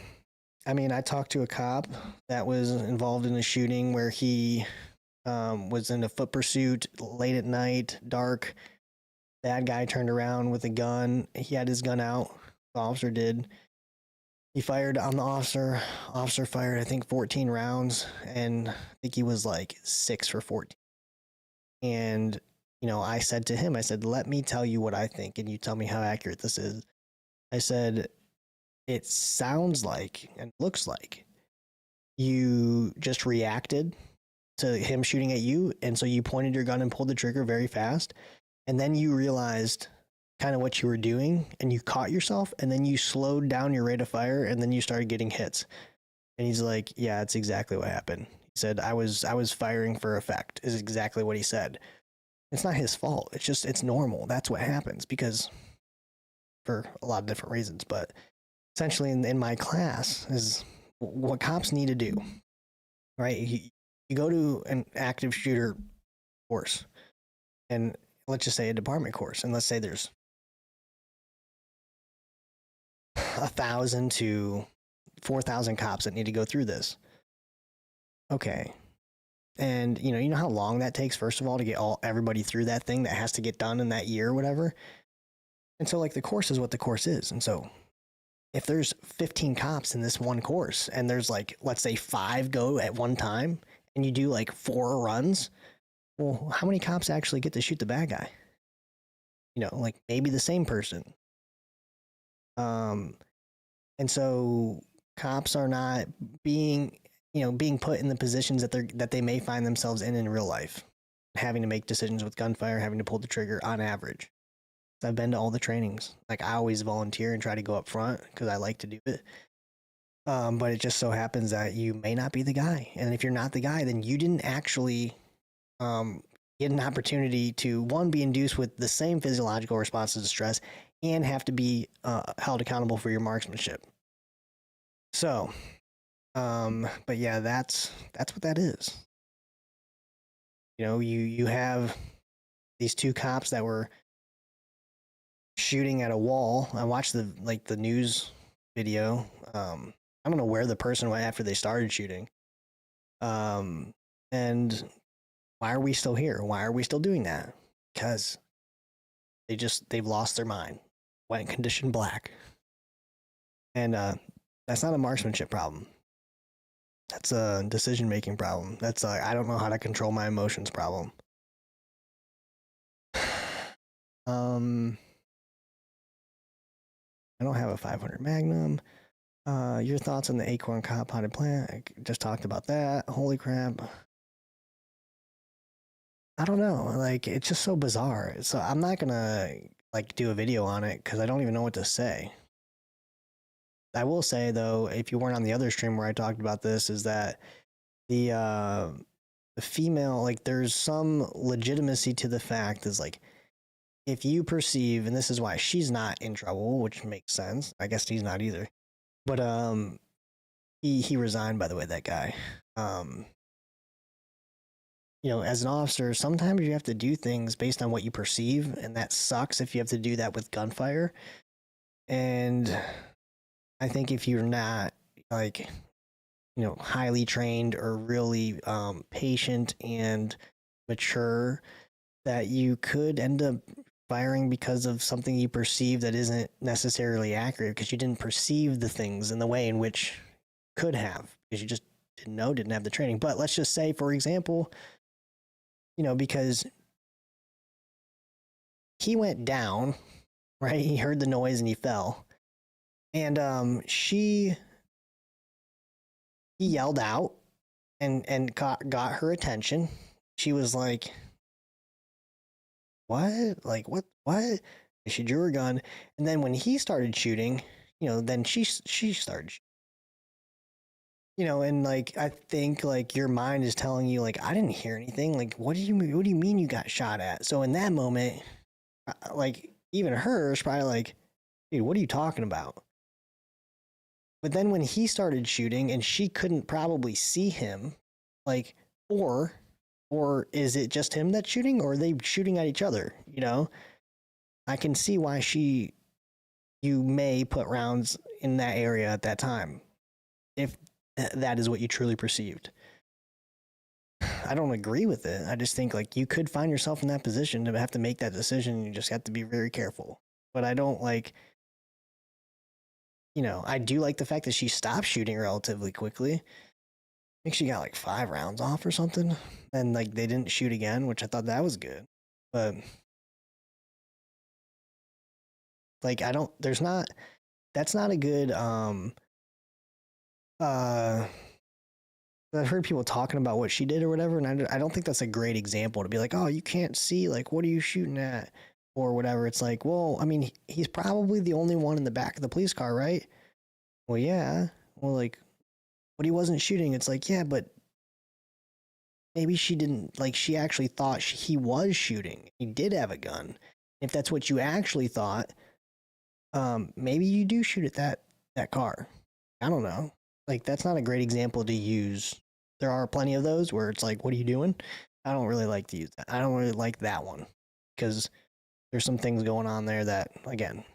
I mean, I talked to a cop that was involved in a shooting where he was in a foot pursuit late at night, dark. Bad guy turned around with a gun. He had his gun out. The officer did. He fired on the officer. Officer fired, I think, 14 rounds, and I think he was like 6 for 14. And, you know, I said to him, I said, let me tell you what I think, and you tell me how accurate this is. I said, it sounds like and looks like you just reacted to him shooting at you, and so you pointed your gun and pulled the trigger very fast, and then you realized kind of what you were doing, and you caught yourself, and then you slowed down your rate of fire, and then you started getting hits. And he's like, yeah, that's exactly what happened. He said, I was firing for effect, is exactly what he said. It's not his fault. It's just, it's normal. That's what happens, because for a lot of different reasons. But essentially in my class is what cops need to do, right? You go to an active shooter course, and let's just say a department course, and let's say there's 1,000 to 4,000 cops that need to go through this. Okay. And you know how long that takes, first of all, to get everybody through that thing that has to get done in that year or whatever. And so like the course is what the course is. And so if there's 15 cops in this one course, and there's like, let's say 5 go at one time, and you do like 4 runs, well, how many cops actually get to shoot the bad guy? You know, like maybe the same person. And so cops are not being put in the positions that they may find themselves in real life, having to make decisions with gunfire, having to pull the trigger on average. I've been to all the trainings. Like I always volunteer and try to go up front because I like to do it. But it just so happens that you may not be the guy. And if you're not the guy, then you didn't actually get an opportunity to, one, be induced with the same physiological responses to stress and have to be held accountable for your marksmanship. So, but yeah, that's what that is. You know, you have these 2 cops that were shooting at a wall. I watched the news video. I don't know where the person went after they started shooting. And why are we still here? Why are we still doing that? Because they've lost their mind. Went condition black. And that's not a marksmanship problem. That's a decision-making problem. That's a I don't know how to control my emotions problem. I don't have a 500 Magnum. Your thoughts on the acorn cob potted plant? I just talked about that. Holy crap. I don't know. Like, it's just so bizarre. So I'm not gonna like do a video on it because I don't even know what to say. I will say though, if you weren't on the other stream where I talked about this, is that the female, like, there's some legitimacy to the fact is like, if you perceive, and this is why she's not in trouble, which makes sense. I guess he's not either. But he resigned, by the way, that guy. You know, as an officer, sometimes you have to do things based on what you perceive, and that sucks if you have to do that with gunfire. And I think if you're not, like, you know, highly trained or really patient and mature, that you could end up firing because of something you perceive that isn't necessarily accurate because you didn't perceive the things in the way in which you could have, because you just didn't have the training. But let's just say, for example, you know, because he went down, right? He heard the noise and he fell. And he yelled out and got her attention. She was like, what? Like, what? And she drew her gun. And then when he started shooting, you know, then she started shooting. You know, and like, I think like your mind is telling you, like, I didn't hear anything. Like, what do you mean you got shot at? So in that moment, like, even her is probably like, dude, what are you talking about? But then when he started shooting and she couldn't probably see him, like, or Or is it just him that's shooting, or are they shooting at each other? You know, I can see why you may put rounds in that area at that time, if that is what you truly perceived. I don't agree with it. I just think like you could find yourself in that position to have to make that decision. You just have to be very careful. But I don't like, I do like the fact that she stopped shooting relatively quickly. I think she got like 5 rounds off or something. And like they didn't shoot again, which I thought that was good. But like that's not a good I've heard people talking about what she did or whatever, and I don't think that's a great example to be like, oh, you can't see, like, what are you shooting at? Or whatever. It's like, well, I mean, he's probably the only one in the back of the police car, right? Well, yeah. Well, like, but he wasn't shooting. It's like, yeah, but maybe she didn't, like, she actually thought he was shooting. He did have a gun. If that's what you actually thought, maybe you do shoot at that car. I don't know. Like, that's not a great example to use. There are plenty of those where it's like, what are you doing? I don't really like to use that. I don't really like that one because there's some things going on there that, again,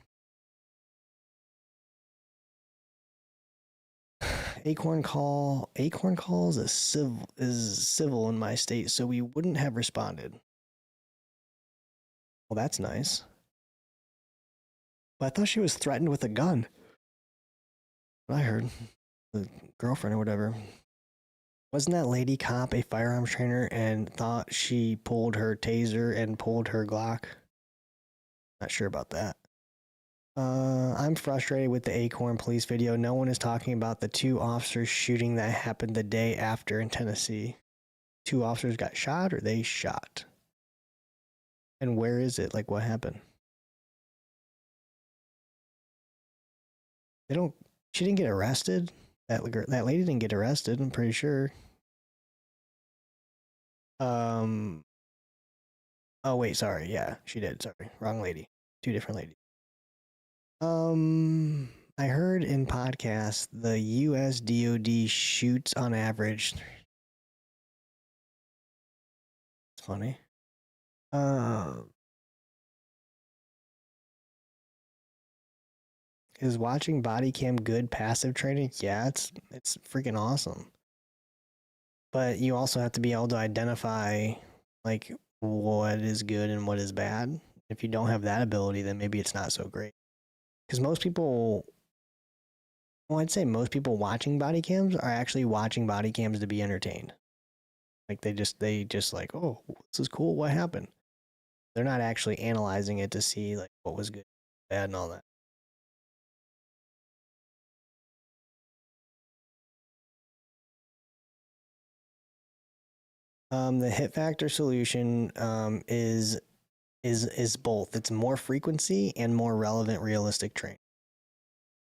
Acorn Call is civil in my state, so we wouldn't have responded. Well, that's nice. But I thought she was threatened with a gun. I heard the girlfriend or whatever. Wasn't that lady cop a firearms trainer and thought she pulled her taser and pulled her Glock? Not sure about that. I'm frustrated with the Acorn police video. No one is talking about the 2 officers shooting that happened the day after in Tennessee. 2 officers got shot or they shot? And where is it? Like, what happened? She didn't get arrested? That lady didn't get arrested, I'm pretty sure. Oh, wait, sorry. Yeah, she did. Sorry. Wrong lady. 2 different ladies. I heard in podcasts the US DoD shoots on average. It's funny. Is watching Bodycam good passive training? Yeah, it's freaking awesome. But you also have to be able to identify like what is good and what is bad. If you don't have that ability, then maybe it's not so great. Because I'd say most people watching body cams are actually watching body cams to be entertained. Like they just like, oh, this is cool. What happened? They're not actually analyzing it to see like what was good, bad, and all that. The hit factor solution is both. It's more frequency and more relevant, realistic training.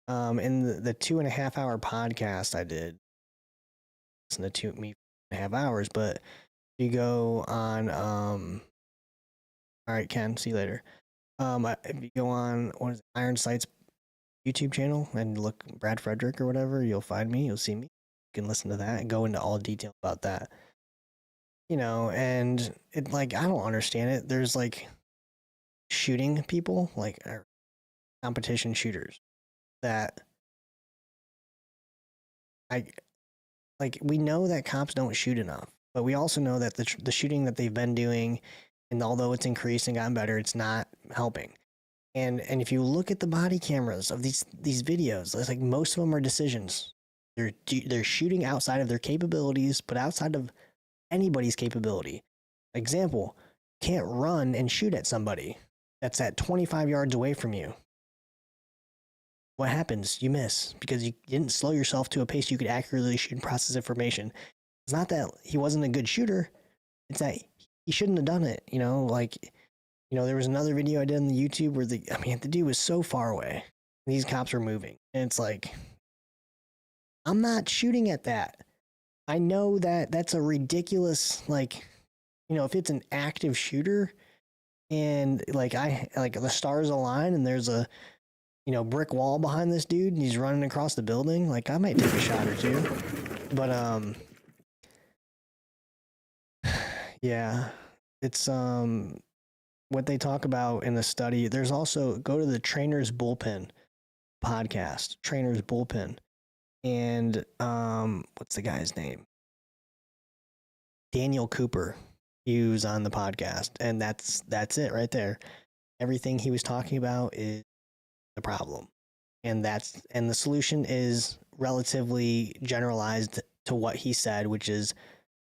In the 2.5 hour podcast I did, listen to me 2.5 hours, but you go on, all right, Ken, see you later. If you go on, what is it, Iron Sight's YouTube channel and look Brad Frederick or whatever, you'll find me, you'll see me. You can listen to that and go into all detail about that. And it, like, I don't understand it. There's like shooting people, like competition shooters that we know that cops don't shoot enough, but we also know that the shooting that they've been doing, and although it's increased and gotten better, it's not helping. And if you look at the body cameras of these videos, it's like most of them are decisions. They're shooting outside of their capabilities, but outside of anybody's capability. Example, can't run and shoot at somebody that's at 25 yards away from you. What happens? You miss because you didn't slow yourself to a pace you could accurately shoot and process information. It's not that he wasn't a good shooter. It's that he shouldn't have done it. There was another video I did on the YouTube where the dude was so far away. These cops were moving. And it's like, I'm not shooting at that. I know that that's a ridiculous, if it's an active shooter and the stars align and there's a, brick wall behind this dude and he's running across the building, I might take a shot or two. But, Yeah. It's what they talk about in the study. There's also go to the Trainer's Bullpen podcast, Trainer's Bullpen. And what's the guy's name? Daniel Cooper. He was on the podcast, and that's it right there. Everything he was talking about is the problem. And the solution is relatively generalized to what he said, which is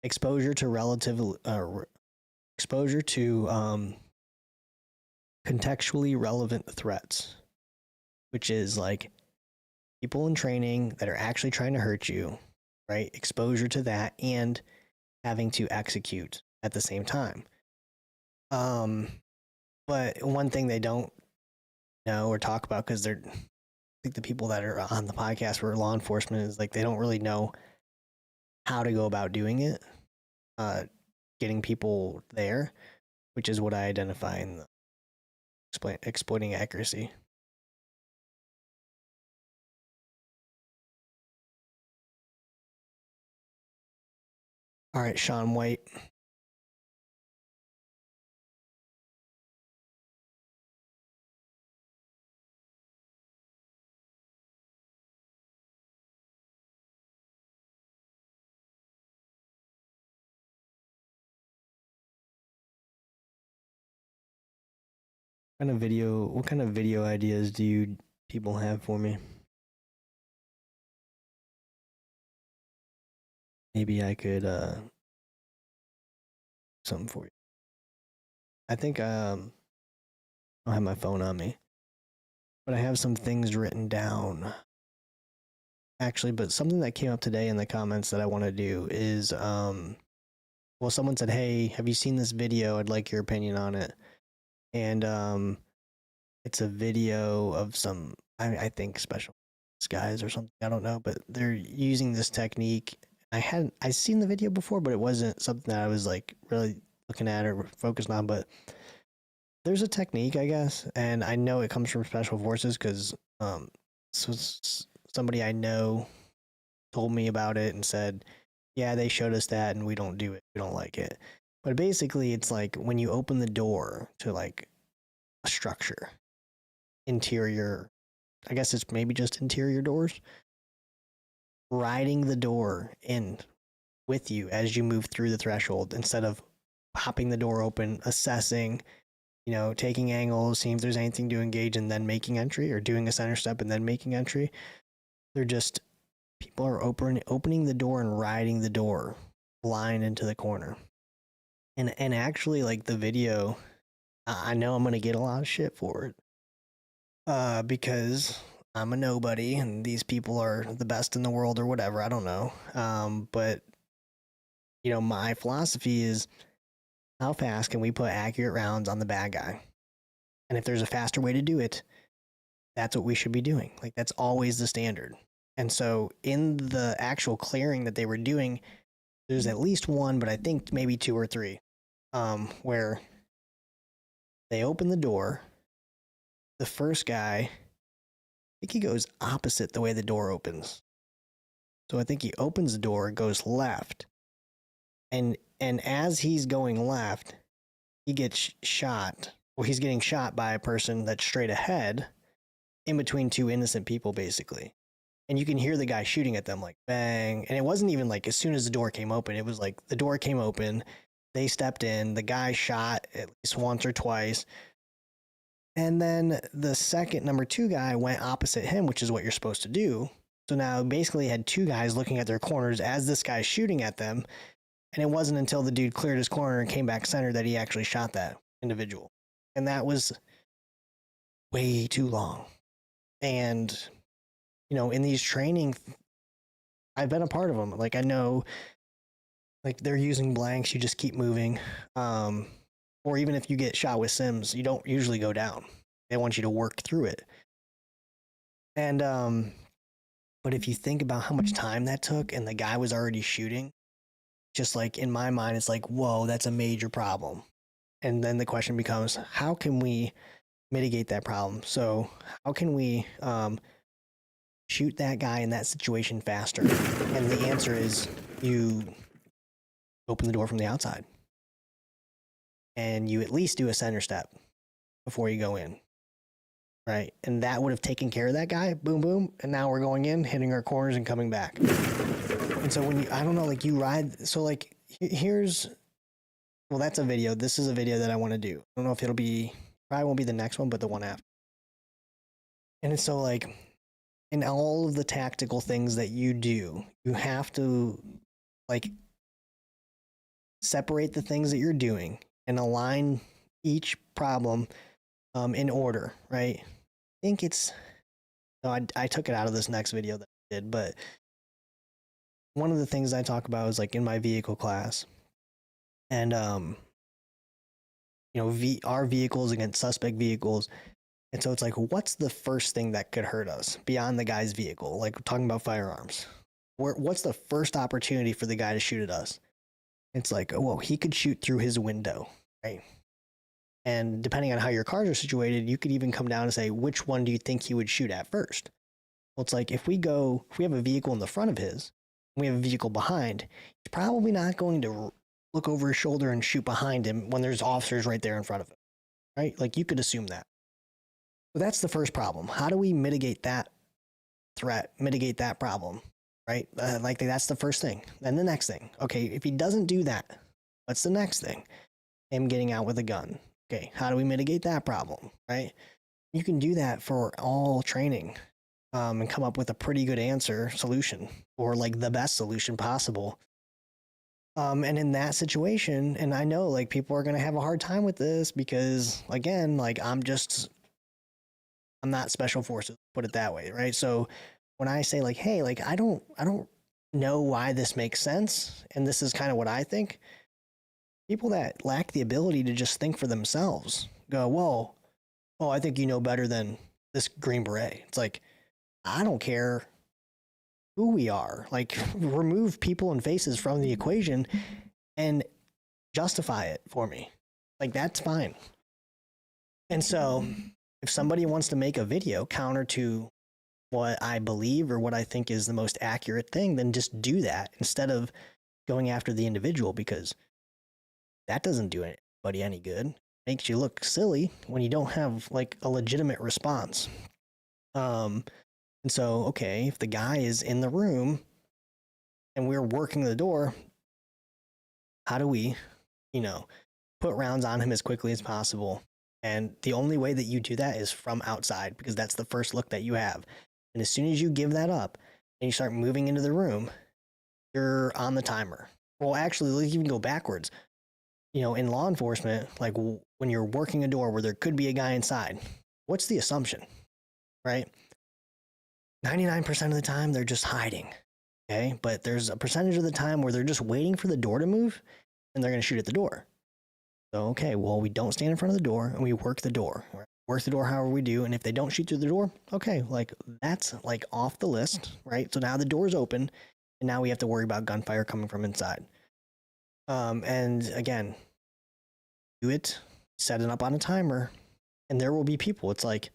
exposure to contextually relevant threats, which is like people in training that are actually trying to hurt you, right? Exposure to that and having to execute at the same time. But one thing they don't know or talk about, because I think the people that are on the podcast for law enforcement is like they don't really know how to go about doing it, getting people there, which is what I identify in the exploiting accuracy. All right, Sean White. What kind of video ideas do you people have for me? Maybe I could something for you. I think I don't have my phone on me, but I have some things written down. Actually, but something that came up today in the comments that I want to do is well, someone said, "Hey, have you seen this video? I'd like your opinion on it." And it's a video of some I think special guys or something. I don't know, but they're using this technique. I seen the video before, but it wasn't something that I was like really looking at or focused on. But there's a technique, I guess, and I know it comes from special forces because so somebody I know told me about it and said, "Yeah, they showed us that, and we don't do it. We don't like it." But basically, it's like when you open the door to like a structure, interior. I guess it's maybe just interior doors. Riding the door in with you as you move through the threshold instead of popping the door open, assessing, taking angles, seeing if there's anything to engage and then making entry, or doing a center step and then making entry. They're just people are opening the door and riding the door blind into the corner. And actually, like the video, I know I'm gonna get a lot of shit for it, because I'm a nobody and these people are the best in the world or whatever. I don't know. But my philosophy is, how fast can we put accurate rounds on the bad guy? And if there's a faster way to do it, that's what we should be doing. Like, that's always the standard. And so in the actual clearing that they were doing, there's at least one, but I think maybe two or three, where they open the door. The first guy, I think he goes opposite the way the door opens. So I think he opens the door, goes left, and as he's going left, he gets shot. Well, he's getting shot by a person that's straight ahead, in between two innocent people, basically. And you can hear the guy shooting at them, like bang. And it wasn't even like as soon as the door came open. It was like the door came open, they stepped in, the guy shot at least once or twice. And then the second, number two guy went opposite him, which is what you're supposed to do. So now basically had two guys looking at their corners as this guy's shooting at them. And it wasn't until the dude cleared his corner and came back center that he actually shot that individual. And that was way too long. And, in these training, I've been a part of them. Like, I know, like, they're using blanks, you just keep moving. Or even if you get shot with sims, you don't usually go down. They want you to work through it. And, but if you think about how much time that took and the guy was already shooting, just like in my mind, it's like, whoa, that's a major problem. And then the question becomes, how can we mitigate that problem? So how can we shoot that guy in that situation faster? And the answer is you open the door from the outside. and you at least do a center step before you go in, right? And that would have taken care of that guy, boom, boom. And now we're going in, hitting our corners and coming back. And so when you, I don't know, like you ride, so like here's, well, that's a video. This is a video that I want to do. I don't know if it'll be, probably won't be the next one, but the one after. And it's so like, in all of the tactical things that you do, you have to like separate the things that you're doing and align each problem in order, right? I think it's, no, I took it out of this next video that I did, but one of the things I talk about is like in my vehicle class, and you know, our vehicles against suspect vehicles. And so it's like, what's the first thing that could hurt us beyond the guy's vehicle? Like talking about firearms. What's the first opportunity for the guy to shoot at us? It's like, oh, well, he could shoot through his window, right? And depending on how your cars are situated, you could even come down and say, which one do you think he would shoot at first? Well, it's like if we have a vehicle in the front of his, and we have a vehicle behind, he's probably not going to look over his shoulder and shoot behind him when there's officers right there in front of him, right? Like you could assume that. So that's the first problem. How do we mitigate that threat, mitigate that problem, right? Like that's the first thing. Then the next thing, okay, if he doesn't do that, what's the next thing? Him getting out with a gun. Okay, how do we mitigate that problem, right? You can do that for all training and come up with a pretty good solution, or like the best solution possible. And in that situation, and I know like people are going to have a hard time with this because again, like I'm not special forces, put it that way, right? So when I say like, hey, like I don't know why this makes sense, and this is kind of what I think, people that lack the ability to just think for themselves go, whoa, oh, I think you know better than this Green Beret. It's like, I don't care who we are. Like, remove people and faces from the equation and justify it for me. Like, that's fine. And so if somebody wants to make a video counter to what I believe or what I think is the most accurate thing, then just do that instead of going after the individual, because that doesn't do anybody any good. It makes you look silly when you don't have like a legitimate response. And so, okay, if the guy is in the room and we're working the door, how do we, put rounds on him as quickly as possible? And the only way that you do that is from outside, because that's the first look that you have. And as soon as you give that up and you start moving into the room, you're on the timer. Well, actually, let's even go backwards. In law enforcement, like when you're working a door where there could be a guy inside, what's the assumption, right? 99% of the time, they're just hiding, okay? But there's a percentage of the time where they're just waiting for the door to move, and they're going to shoot at the door. So, okay, well, we don't stand in front of the door, and we work the door. Work the door however we do, and if they don't shoot through the door, okay, like that's like off the list, right? So now the door's open, and now we have to worry about gunfire coming from inside. And again, do it, set it up on a timer, and there will be people. It's like,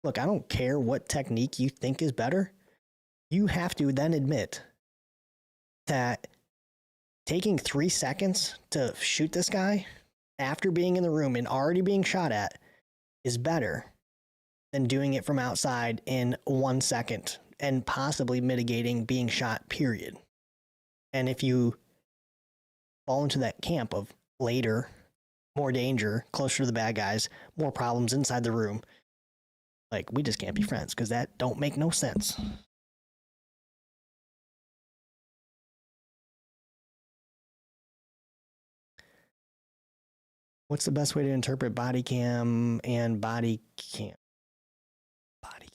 look, I don't care what technique you think is better. You have to then admit that taking 3 seconds to shoot this guy after being in the room and already being shot at is better than doing it from outside in 1 second and possibly mitigating being shot, period. And if you fall into that camp of later, more danger, closer to the bad guys, more problems inside the room, like we just can't be friends, because that don't make no sense. What's the best way to interpret body cam and body cam? Body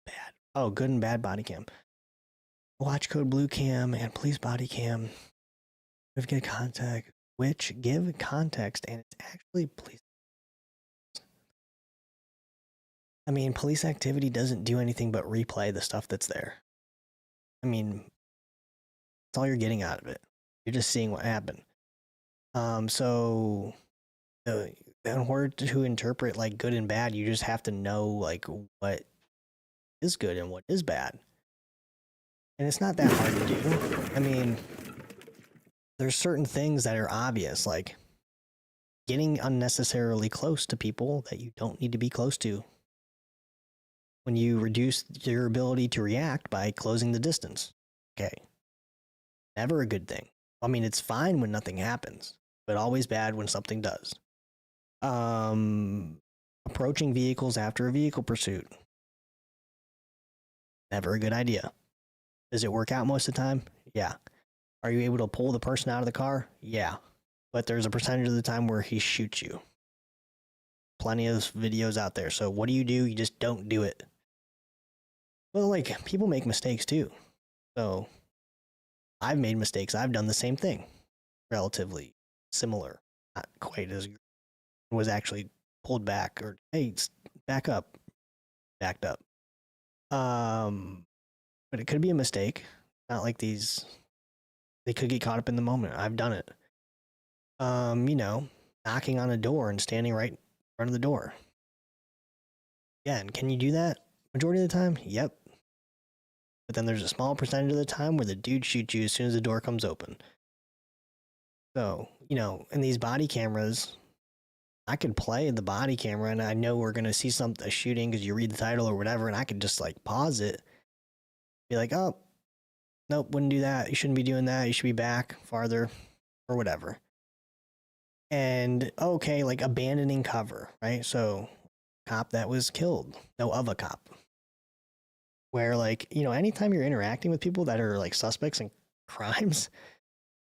bad. Oh, good and bad body cam. Watch code blue cam and police body cam. Give context, which give context, and it's actually police. I mean, police activity doesn't do anything but replay the stuff that's there. I mean, that's all you're getting out of it. You're just seeing what happened. So in order to interpret like good and bad, you just have to know like what is good and what is bad. And it's not that hard to do. I mean, there's certain things that are obvious, like getting unnecessarily close to people that you don't need to be close to. When you reduce your ability to react by closing the distance. Okay. Never a good thing. I mean, it's fine when nothing happens, but always bad when something does. Approaching vehicles after a vehicle pursuit. Never a good idea. Does it work out most of the time? Yeah. Are you able to pull the person out of the car? Yeah. But there's a percentage of the time where he shoots you. Plenty of videos out there. So what do? You just don't do it. Well, like, people make mistakes too. So I've made mistakes. I've done the same thing. Relatively similar. Not quite as was actually pulled back or, hey, back up. Backed up. But it could be a mistake. Not like they could get caught up in the moment. I've done it. Knocking on a door and standing right in front of the door. Yeah, and can you do that majority of the time? Yep. But then there's a small percentage of the time where the dude shoots you as soon as the door comes open. So, in these body cameras, I could play the body camera and I know we're going to see a shooting because you read the title or whatever, and I could just like pause it. Be like, oh, nope, wouldn't do that. You shouldn't be doing that. You should be back farther or whatever. And okay, like abandoning cover, right? So, cop that was killed. No, of a cop. Where, like, anytime you're interacting with people that are like suspects in crimes,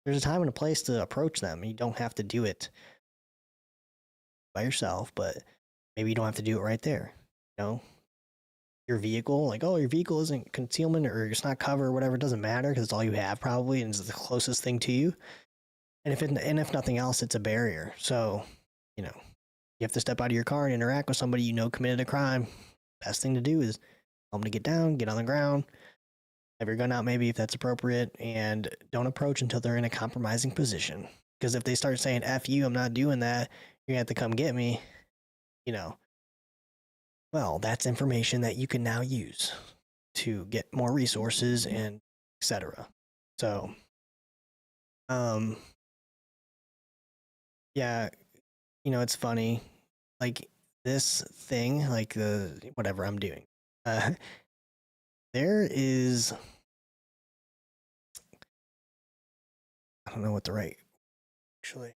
there's a time and a place to approach them. You don't have to do it by yourself, but maybe you don't have to do it right there. Your vehicle, like, oh, your vehicle isn't concealment or it's not cover or whatever, it doesn't matter because it's all you have probably and it's the closest thing to you. And if nothing else, it's a barrier. So, you have to step out of your car and interact with somebody committed a crime. Best thing to do is tell them to get down, get on the ground, have your gun out maybe if that's appropriate, and don't approach until they're in a compromising position. Because if they start saying, F you, I'm not doing that, you're going to have to come get me, well, that's information that you can now use to get more resources and etc. So, yeah, it's funny. Like this thing, like whatever I'm doing. There is, I don't know what the right, actually.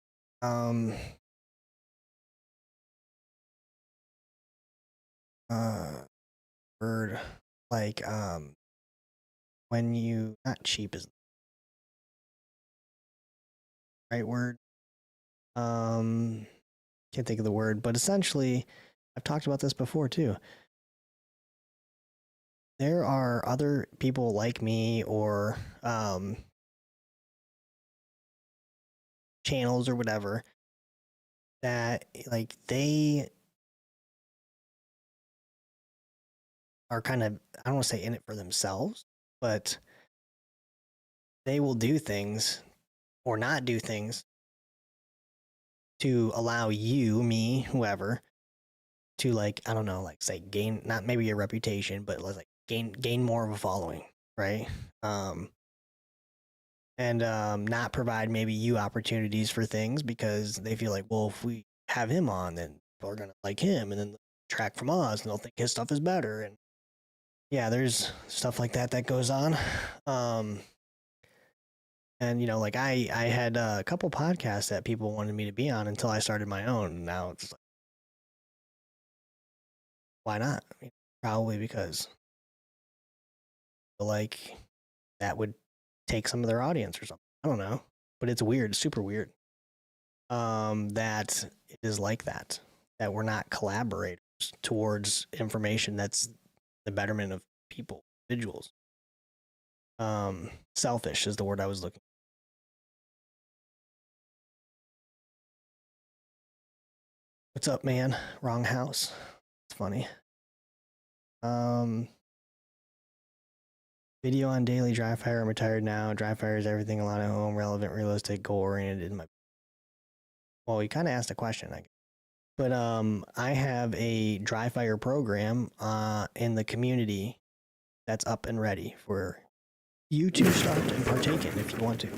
Word, like, when you, not cheap is the right word. Can't think of the word, but essentially, I've talked about this before too. There are other people like me or channels or whatever that like they are kind of, I don't want to say in it for themselves, but they will do things or not do things to allow you, me, whoever, to like, I don't know, like say gain, not maybe a reputation, but like gain more of a following, right? And not provide maybe you opportunities for things because they feel like, well, if we have him on, then people are gonna like him, and then they'll track from us, and they'll think his stuff is better. And yeah, there's stuff like that goes on. And like I had a couple podcasts that people wanted me to be on until I started my own. Now it's like, why not? Probably because like that would take some of their audience or something. I don't know, but it's weird, super weird. That it is like that we're not collaborators towards information that's the betterment of people, individuals. Selfish is the word I was looking. What's up, man? Wrong house. It's funny. Video on daily dry fire. I'm retired now. Dry fire is everything. A lot of home, relevant, realistic, goal oriented. Well, you kind of asked a question, I guess. But I have a dry fire program in the community that's up and ready for you to start and partake in if you want to.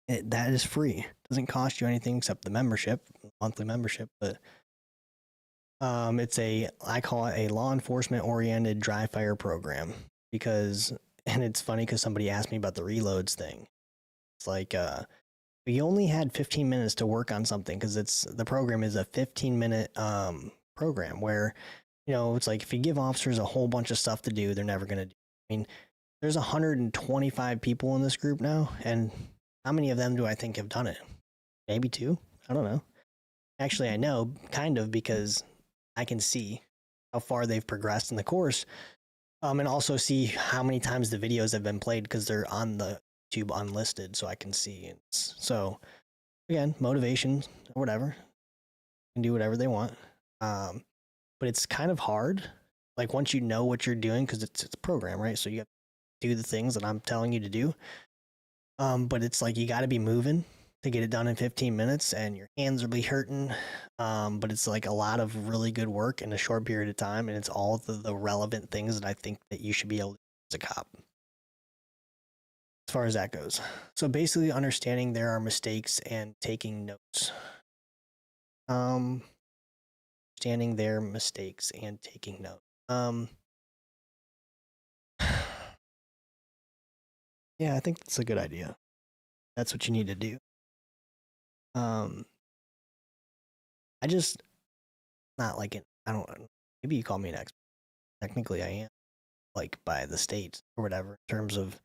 That is free. Doesn't cost you anything except the membership, monthly membership, but it's I call it a law enforcement oriented dry fire program because, and it's funny because somebody asked me about the reloads thing. It's like, we only had 15 minutes to work on something because the program is a 15-minute program where, it's like if you give officers a whole bunch of stuff to do, they're never going to do. I mean, there's 125 people in this group now, and how many of them do I think have done it? Maybe 2? I don't know. Actually, I know, kind of, because I can see how far they've progressed in the course, and also see how many times the videos have been played because they're on the YouTube unlisted, so I can see. So, again, motivation or whatever. Can do whatever they want. But it's kind of hard. Like, once you know what you're doing, because it's a program, right? So you have to do the things that I'm telling you to do. But it's like you got to be moving to get it done in 15 minutes, and your hands will be hurting. But it's like a lot of really good work in a short period of time, and it's all the relevant things that I think that you should be able to do as a cop. As far as that goes. So basically understanding there are mistakes and taking notes. Understanding their mistakes and taking notes. Yeah, I think that's a good idea. That's what you need to do. I just not like it. I don't know. Maybe you call me an expert. Technically I am, like by the state or whatever, in terms of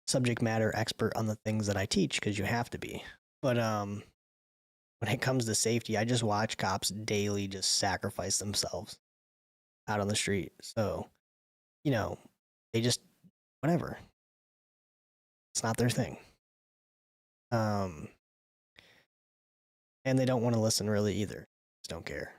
subject matter expert on the things that I teach, because you have to be. But when it comes to safety, I just watch cops daily just sacrifice themselves out on the street. So, they just whatever. It's not their thing. And they don't want to listen really either. Just don't care.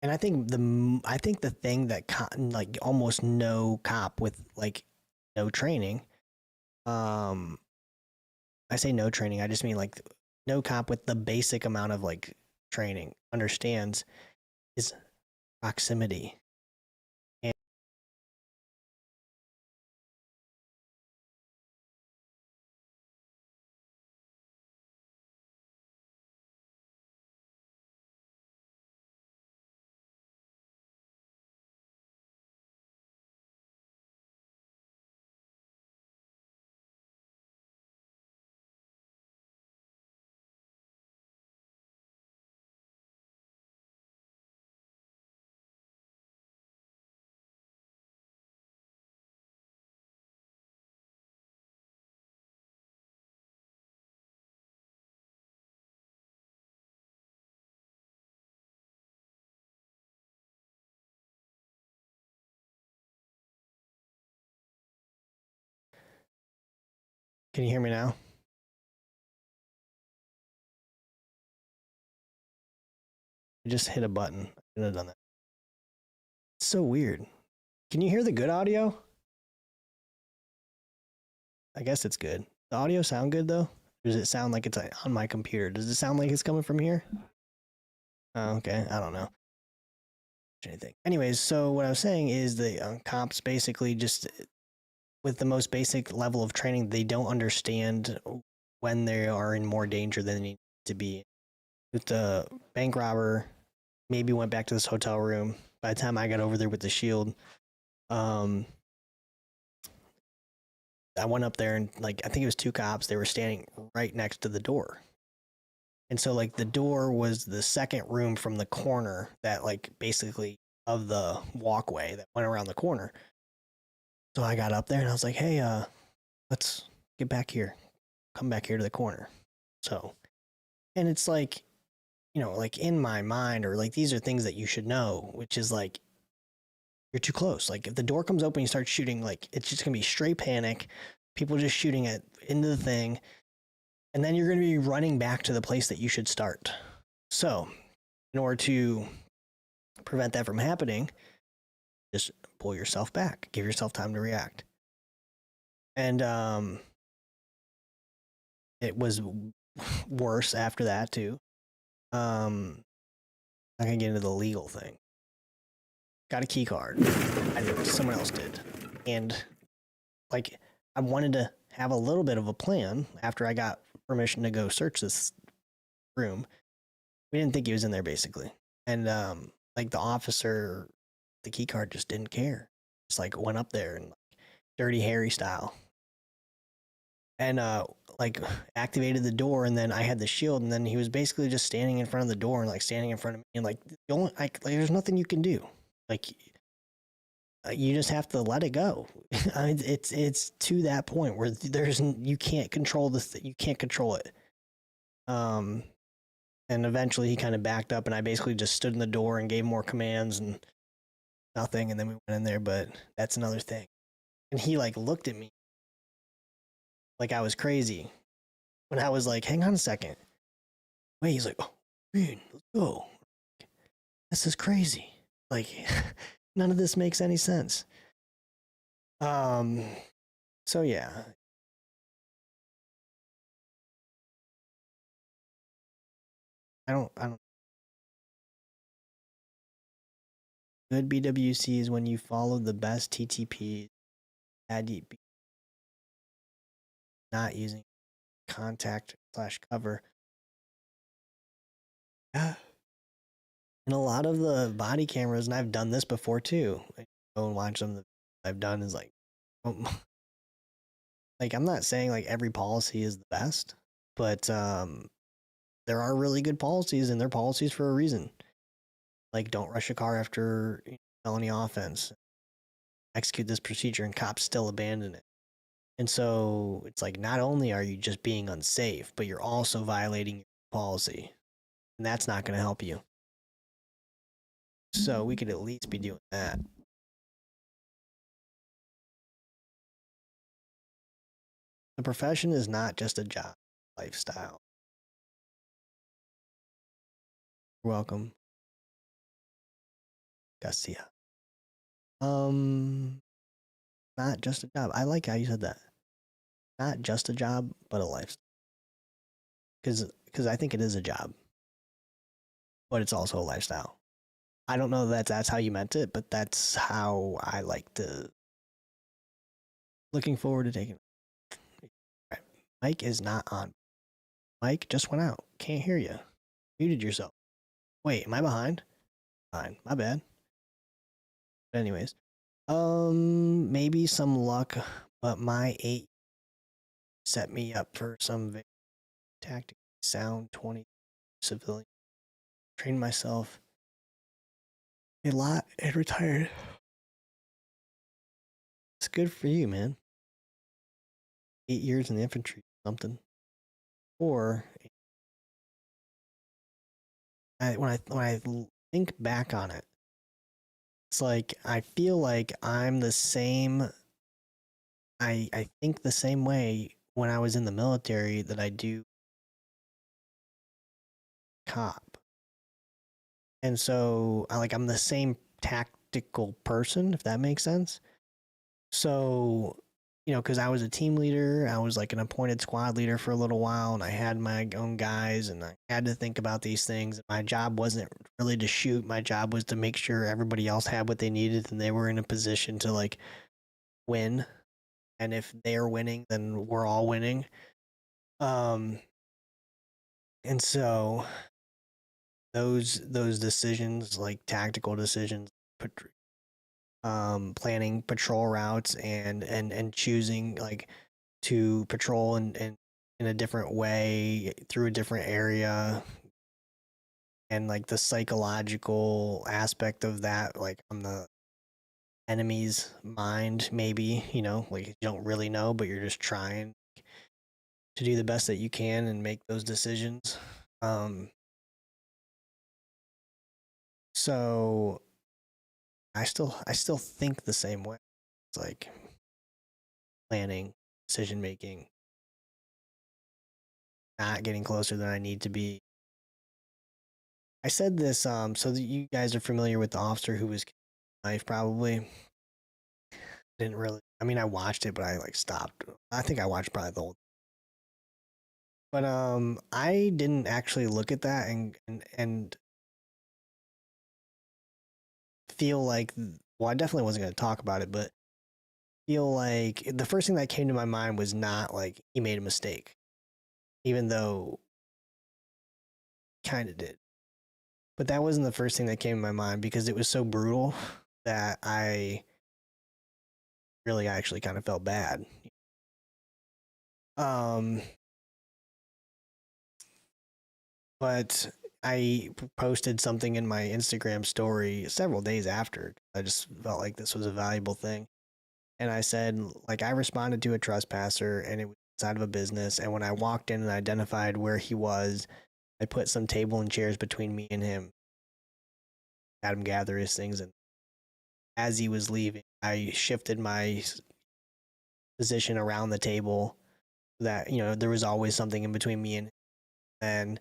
And I think the thing that like almost no cop with like no training, I say no training, I just mean like no cop with the basic amount of like training understands is proximity. Can you hear me now? I just hit a button. I should have done that. It's so weird. Can you hear the good audio? I guess it's good. The audio sound good though? Or does it sound like it's on my computer? Does it sound like it's coming from here? Oh, okay. I don't know. Anything. Anyways, so what I was saying is the cops basically just, with the most basic level of training, they don't understand when they are in more danger than they need to be. With the bank robber, maybe went back to this hotel room. By the time I got over there with the shield, I went up there and like I think it was 2 cops. They were standing right next to the door. And so like the door was the second room from the corner that like basically of the walkway that went around the corner. So I got up there and I was like, "Hey, let's get back here. Come back here to the corner." So, and it's like, like in my mind, or like these are things that you should know, which is like you're too close. Like if the door comes open, you start shooting, like it's just gonna be straight panic, people just shooting into the thing, and then you're gonna be running back to the place that you should start. So, in order to prevent that from happening, just pull yourself back, give yourself time to react. And it was worse after that too. I'm not gonna get into the legal thing. Got a key card. I didn't. Someone else did. And like I wanted to have a little bit of a plan after I got permission to go search this room. We didn't think he was in there basically. And like the officer, the key card just didn't care. Just like went up there and like, Dirty Harry style. And like activated the door, and then I had the shield, and then he was basically just standing in front of the door and like standing in front of me, and like the only like there's nothing you can do. Like you just have to let it go. It's to that point where you can't control you can't control it. And eventually he kind of backed up, and I basically just stood in the door and gave more commands and nothing, and then we went in there. But that's another thing. And he like looked at me like I was crazy when I was like, hang on a second. Wait, he's like, oh, man, let's go. This is crazy. Like, none of this makes any sense. So yeah. I don't good BWC is when you follow the best TTP not using contact / cover. Yeah. And a lot of the body cameras, and I've done this before too. Like, go and watch them. I've done is like, like I'm not saying like every policy is the best, but there are really good policies, and they're policies for a reason. Like don't rush a car after felony offense. Execute this procedure, and cops still abandon it. And so it's like not only are you just being unsafe, but you're also violating your policy, and that's not going to help you. So we could at least be doing that. The profession is not just a job, lifestyle. You're welcome. Garcia. Not just a job. I like how you said that. Not just a job, but a lifestyle. Because I think it is a job, but it's also a lifestyle. I don't know that that's how you meant it, but that's how I like to. Looking forward to taking. Right. Mike is not on. Mike just went out. Can't hear you. Muted yourself. Wait, am I behind? Fine, my bad. But anyways, maybe some luck, but my 8 set me up for some tactic. Sound 20 civilian. Trained myself a lot and retired. It's good for you, man. 8 years in the infantry, something. Or when I think back on it, it's like I feel like I'm the same. I think the same way when I was in the military that I do cop. And so I'm the same tactical person, if that makes sense. So, because I was a team leader, I was like an appointed squad leader for a little while, and I had my own guys, and I had to think about these things. My job wasn't really to shoot. My job was to make sure everybody else had what they needed, and they were in a position to like win. And if they're winning, then we're all winning. And so those decisions, like tactical decisions, planning patrol routes and choosing like to patrol and in a different way through a different area, and like the psychological aspect of that, like on the enemy's mind, maybe, like you don't really know, but you're just trying to do the best that you can and make those decisions. So I still think the same way. It's like planning, decision making, not getting closer than I need to be. I said this so that you guys are familiar with the officer who was knife. Probably didn't really. I mean, I watched it, but I like stopped. I think I watched probably the whole. But I didn't actually look at that and feel like. Well, I definitely wasn't going to talk about it, but feel like the first thing that came to my mind was not like he made a mistake, even though kind of did. But that wasn't the first thing that came to my mind because it was so brutal that I really actually kind of felt bad. Um, but I posted something in my Instagram story several days after. I just felt like this was a valuable thing. And I said, like, I responded to a trespasser and it was inside of a business. And when I walked in and identified where he was, I put some table and chairs between me and him, had him gather his things. And as he was leaving, I shifted my position around the table that, there was always something in between me and him. And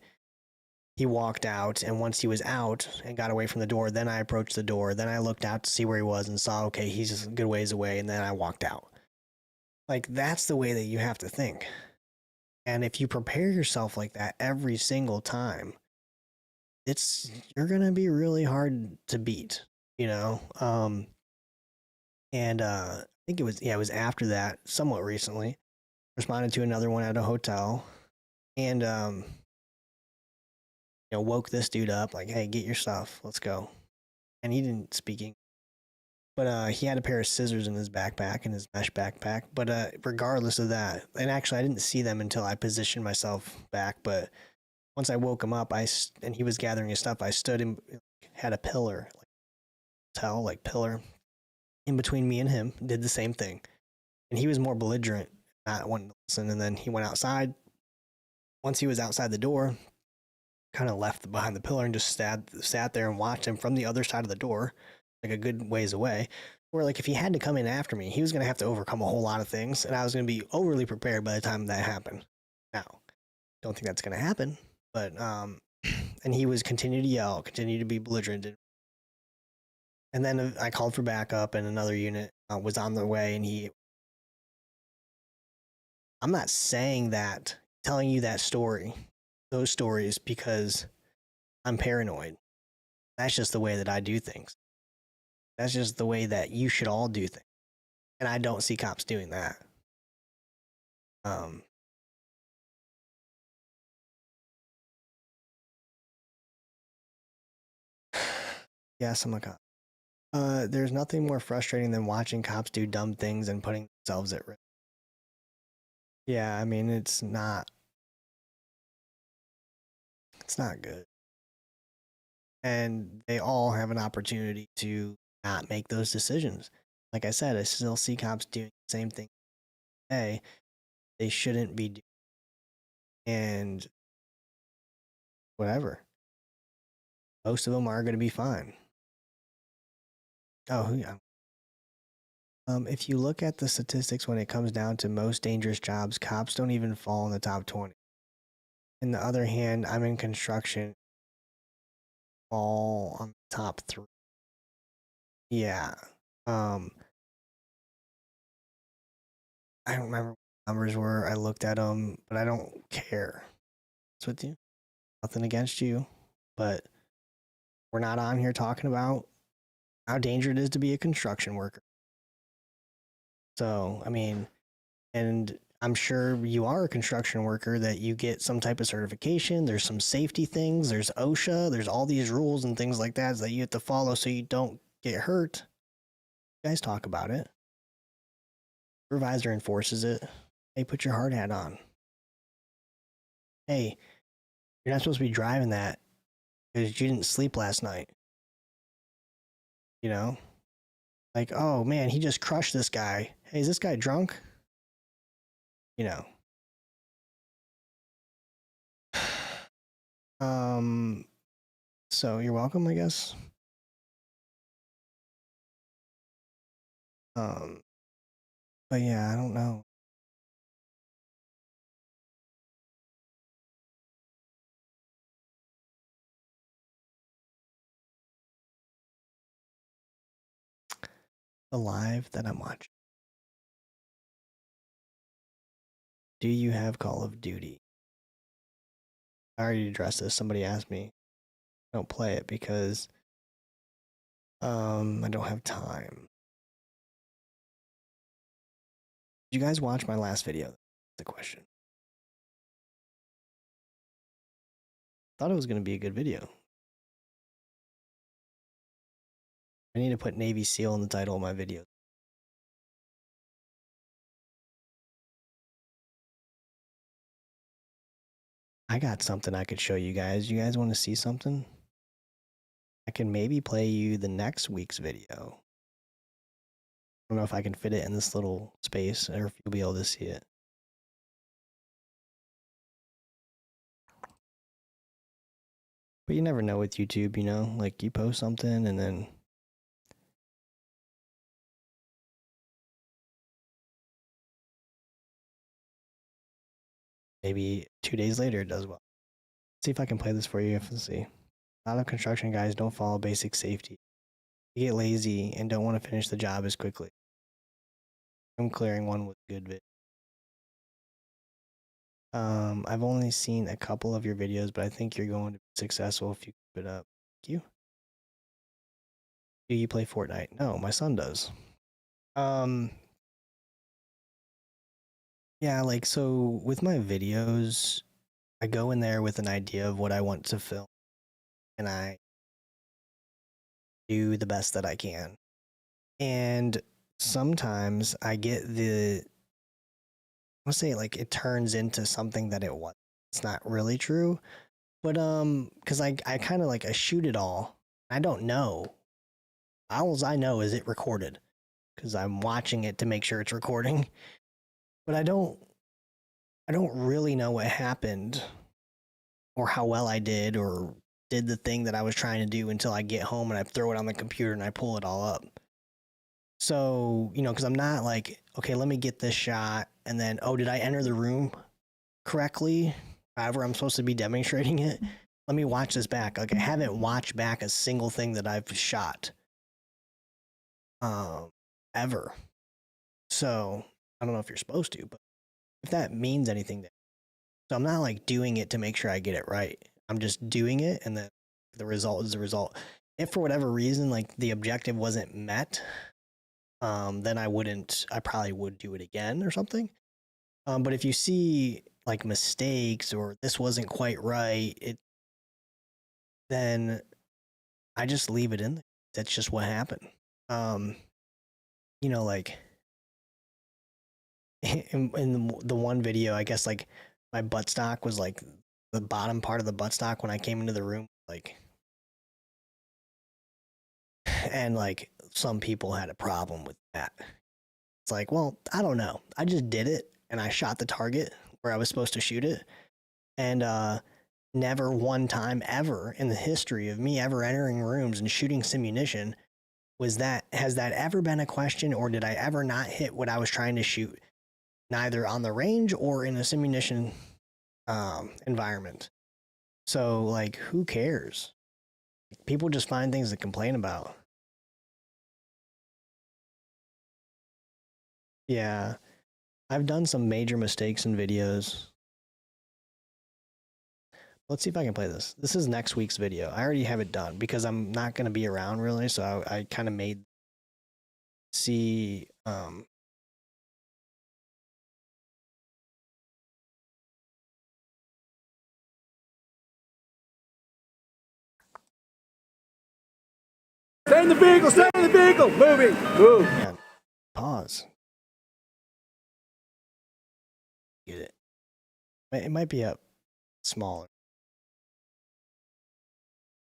he walked out, and once he was out and got away from the door, then I approached the door. Then I looked out to see where he was and saw, okay, he's just a good ways away, and then I walked out. Like, that's the way that you have to think. And if you prepare yourself like that every single time, you're gonna be really hard to beat, you know? I think it was after that, somewhat recently, responded to another one at a hotel, and woke this dude up, like, hey, get your stuff, let's go. And he didn't speak English, but he had a pair of scissors in his backpack, in his mesh backpack. But regardless of that, and actually I didn't see them until I positioned myself back, but once I woke him up, and he was gathering his stuff, I stood and had a pillar, pillar in between me and him, did the same thing. And he was more belligerent, not wanting to listen. And then he went outside. Once he was outside the door, kind of left behind the pillar and just sat there and watched him from the other side of the door, like a good ways away. Where, like, if he had to come in after me, he was going to have to overcome a whole lot of things, and I was going to be overly prepared by the time that happened. Now, don't think that's going to happen, but and he was continuing to yell, continued to be belligerent. And then I called for backup, and another unit was on their way, and I'm not saying that, telling you those stories, because I'm paranoid. That's just the way that I do things. That's just the way that you should all do things. And I don't see cops doing that. Yes, I'm a cop. There's nothing more frustrating than watching cops do dumb things and putting themselves at risk. Yeah, I mean, it's not good. And they all have an opportunity to not make those decisions. Like I said, I still see cops doing the same thing today. They shouldn't be doing. And whatever. Most of them are going to be fine. Oh, yeah. If you look at the statistics when it comes down to most dangerous jobs, cops don't even fall in the top 20. On the other hand, I'm in construction, fall on the top 3. Yeah. I don't remember what the numbers were. I looked at them, but I don't care. What's with you? Nothing against you, but we're not on here talking about how dangerous it is to be a construction worker. So, I mean, and I'm sure you are a construction worker, that you get some type of certification. There's some safety things. There's OSHA. There's all these rules and things like that you have to follow so you don't get hurt. You guys talk about it. Supervisor enforces it. Hey, put your hard hat on. Hey, you're not supposed to be driving that because you didn't sleep last night. You know? Like, oh man, he just crushed this guy. Hey, is this guy drunk? You know. So you're welcome, I guess. But yeah, I don't know. The live that I'm watching. Do you have Call of Duty? I already addressed this. Somebody asked me. I don't play it because I don't have time. Did you guys watch my last video? That's the question. Thought it was going to be a good video. I need to put Navy SEAL in the title of my video. I got something I could show you guys. You guys want to see something? I can maybe play you the next week's video. I don't know if I can fit it in this little space or if you'll be able to see it. But you never know with YouTube, you know? Like, you post something and then maybe 2 days later it does well. Let's see if I can play this for you. Let's see. A lot of construction guys don't follow basic safety. They get lazy and don't want to finish the job as quickly. I'm clearing one with good vid. I've only seen a couple of your videos, but I think you're going to be successful if you keep it up. Thank you. Do you play Fortnite? No, my son does. Yeah, like, so with my videos, I go in there with an idea of what I want to film, and I do the best that I can. And sometimes I get I'll say, like, it turns into something that it was. It's not really true, but because I kind of like I shoot it all. I don't know. All I know is it recorded because I'm watching it to make sure it's recording. But I don't really know what happened or how well I did or did the thing that I was trying to do until I get home and I throw it on the computer and I pull it all up. So, you know, because I'm not like, okay, let me get this shot and then, oh, did I enter the room correctly? However, I'm supposed to be demonstrating it. Let me watch this back. Like, I haven't watched back a single thing that I've shot ever. So I don't know if you're supposed to, but if that means anything to you. So I'm not like doing it to make sure I get it right. I'm just doing it, and then the result is the result. If for whatever reason, like, the objective wasn't met, then I probably would do it again or something. But if you see like mistakes or this wasn't quite right, then I just leave it in there. That's just what happened. You know, like in the one video, I guess, like, my buttstock was like the bottom part of the buttstock when I came into the room, like, and like some people had a problem with that. It's like, well, I don't know. I just did it and I shot the target where I was supposed to shoot it. And never one time ever in the history of me ever entering rooms and shooting simunition has that ever been a question, or did I ever not hit what I was trying to shoot, neither on the range or in a simunition environment? So, like, who cares? People just find things to complain about. Yeah, I've done some major mistakes in videos. Let's see if I can play this. This is next week's video. I already have it done because I'm not going to be around really, so I kind of made see Stay in the vehicle, stay in the vehicle, moving, move. Yeah, pause. Get it. It might be up smaller.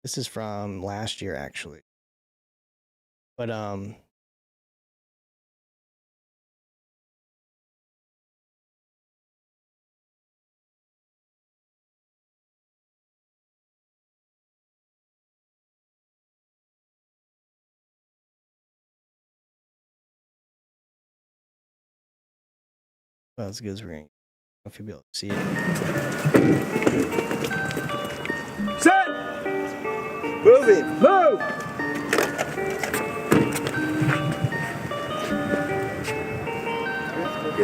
This is from last year, actually. But well, that's good as we're going. I don't know if you'll be able to see it. Set! Moving, move!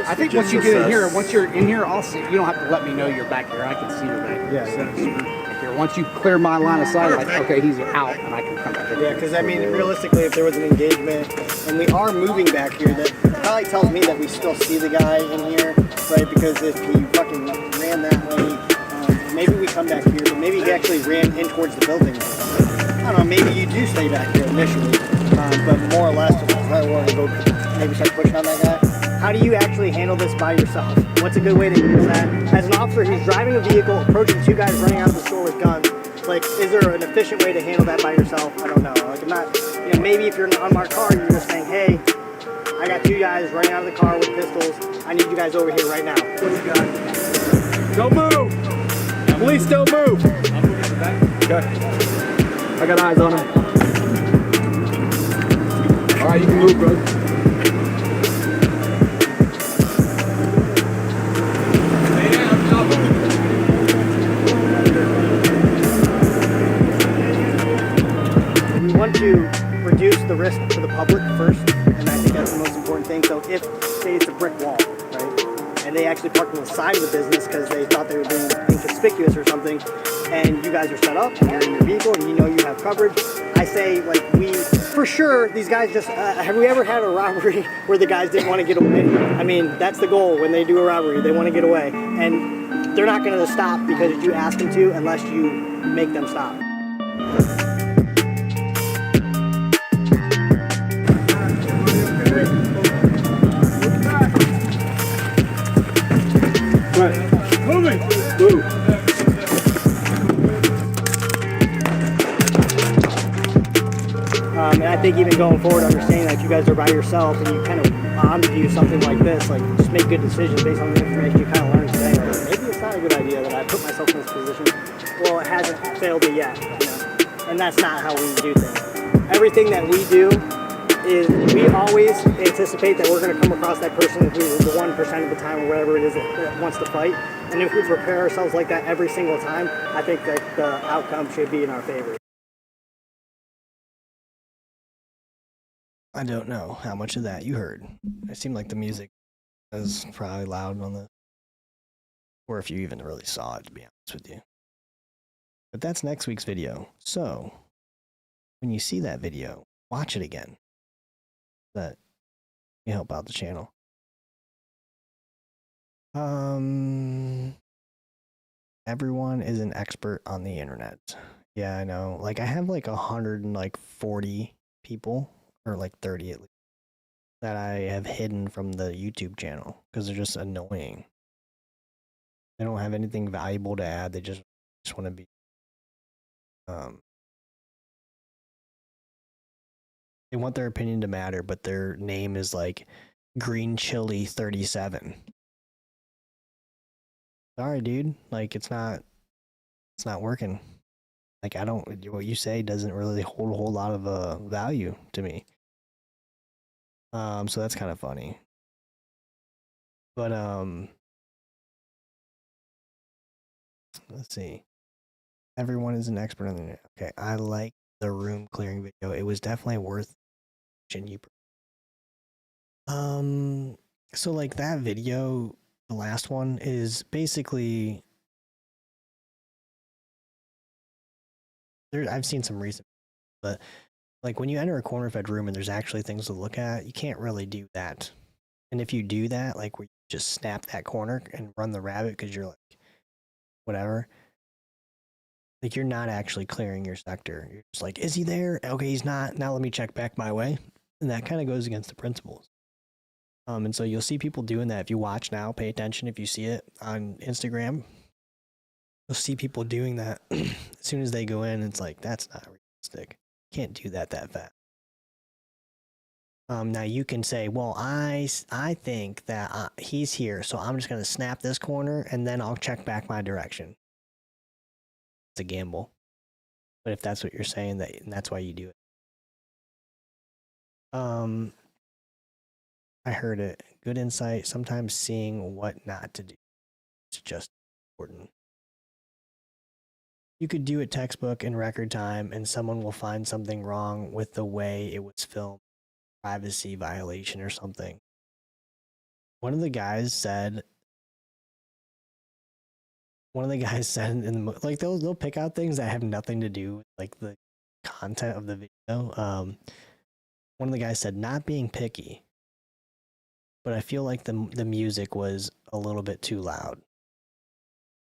I think once you get in here, once you're in here, I'll see. You don't have to let me know you're back here. I can see you're back here. Yeah. Here. Once you clear my line of sight, like, okay, he's out, and I can come back in. Yeah, because I mean, realistically, if there was an engagement and we are moving back here, that probably tells me that we still see the guy in here, right? Because if he fucking ran that way, maybe we come back here, but maybe he actually ran in towards the building. I don't know, maybe you do stay back here initially, but more or less, I want to go maybe start pushing on that guy. How do you actually handle this by yourself? What's a good way to handle that? As an officer who's driving a vehicle, approaching two guys running out of the store with guns, like, is there an efficient way to handle that by yourself? I don't know. Like, I'm not, you know, maybe if you're in an unmarked car, you're just saying, hey, I got two guys running out of the car with pistols. I need you guys over here right now. What you got? Don't move! Police, don't move! Okay. I got eyes on him. All right, you can move, bro. We want to reduce the risk to the public first, and I think that's the most important thing. So if, say it's a brick wall, right, and they actually parked on the side of the business because they thought they were being inconspicuous or something, and you guys are set up, and you're in your vehicle, and you know you have coverage, I say, like, for sure, these guys just, have we ever had a robbery where the guys didn't want to get away? I mean, that's the goal when they do a robbery, they want to get away, and they're not going to stop because you ask them to unless you make them stop. Right. Moving! Move! And I think even going forward, understanding that you guys are by yourself and you kind of on to do something like this, like just make good decisions based on the information you kind of learned today. Like, maybe it's not a good idea that I put myself in this position. Well, it hasn't failed me yet, you know? And that's not how we do things. Everything that we do is we always anticipate that we're going to come across that person who is the 1% of the time or whatever it is that wants to fight. And if we prepare ourselves like that every single time, I think that the outcome should be in our favor. I don't know how much of that you heard. It seemed like the music was probably loud on the, or if you even really saw it, to be honest with you. But that's next week's video. So when you see that video, watch it again. That can help out the channel. Everyone is an expert on the internet. Yeah, I know. Like, I have like 140 people, or like 30 at least, that I have hidden from the YouTube channel because they're just annoying. They don't have anything valuable to add. They just want to be they want their opinion to matter, but their name is like Green Chili 37. Sorry, dude. Like, it's not working. Like, what you say doesn't really hold a whole lot of value to me. So that's kind of funny. But let's see. Everyone is an expert on the internet. Okay, I like the room clearing video. It was definitely worth you. So like that video, the last one, is basically I've seen some recent, but like when you enter a corner fed room and there's actually things to look at, you can't really do that. And if you do that, like where you just snap that corner and run the rabbit because you're like, whatever, like you're not actually clearing your sector. You're just like, is he there? Okay, he's not. Now let me check back my way. And that kind of goes against the principles. And so you'll see people doing that. If you watch now, pay attention. If you see it on Instagram, you'll see people doing that. As soon as they go in, it's like, that's not realistic. You can't do that fast. Now you can say, well, I think that he's here, so I'm just going to snap this corner and then I'll check back my direction. It's a gamble. But if that's what you're saying, that's why you do it. I heard it. Good insight. Sometimes seeing what not to do. It's just important. You could do a textbook in record time and someone will find something wrong with the way it was filmed. Privacy violation or something. One of the guys said in the, like they'll pick out things that have nothing to do with like the content of the video. one of the guys said, not being picky, but I feel like the music was a little bit too loud.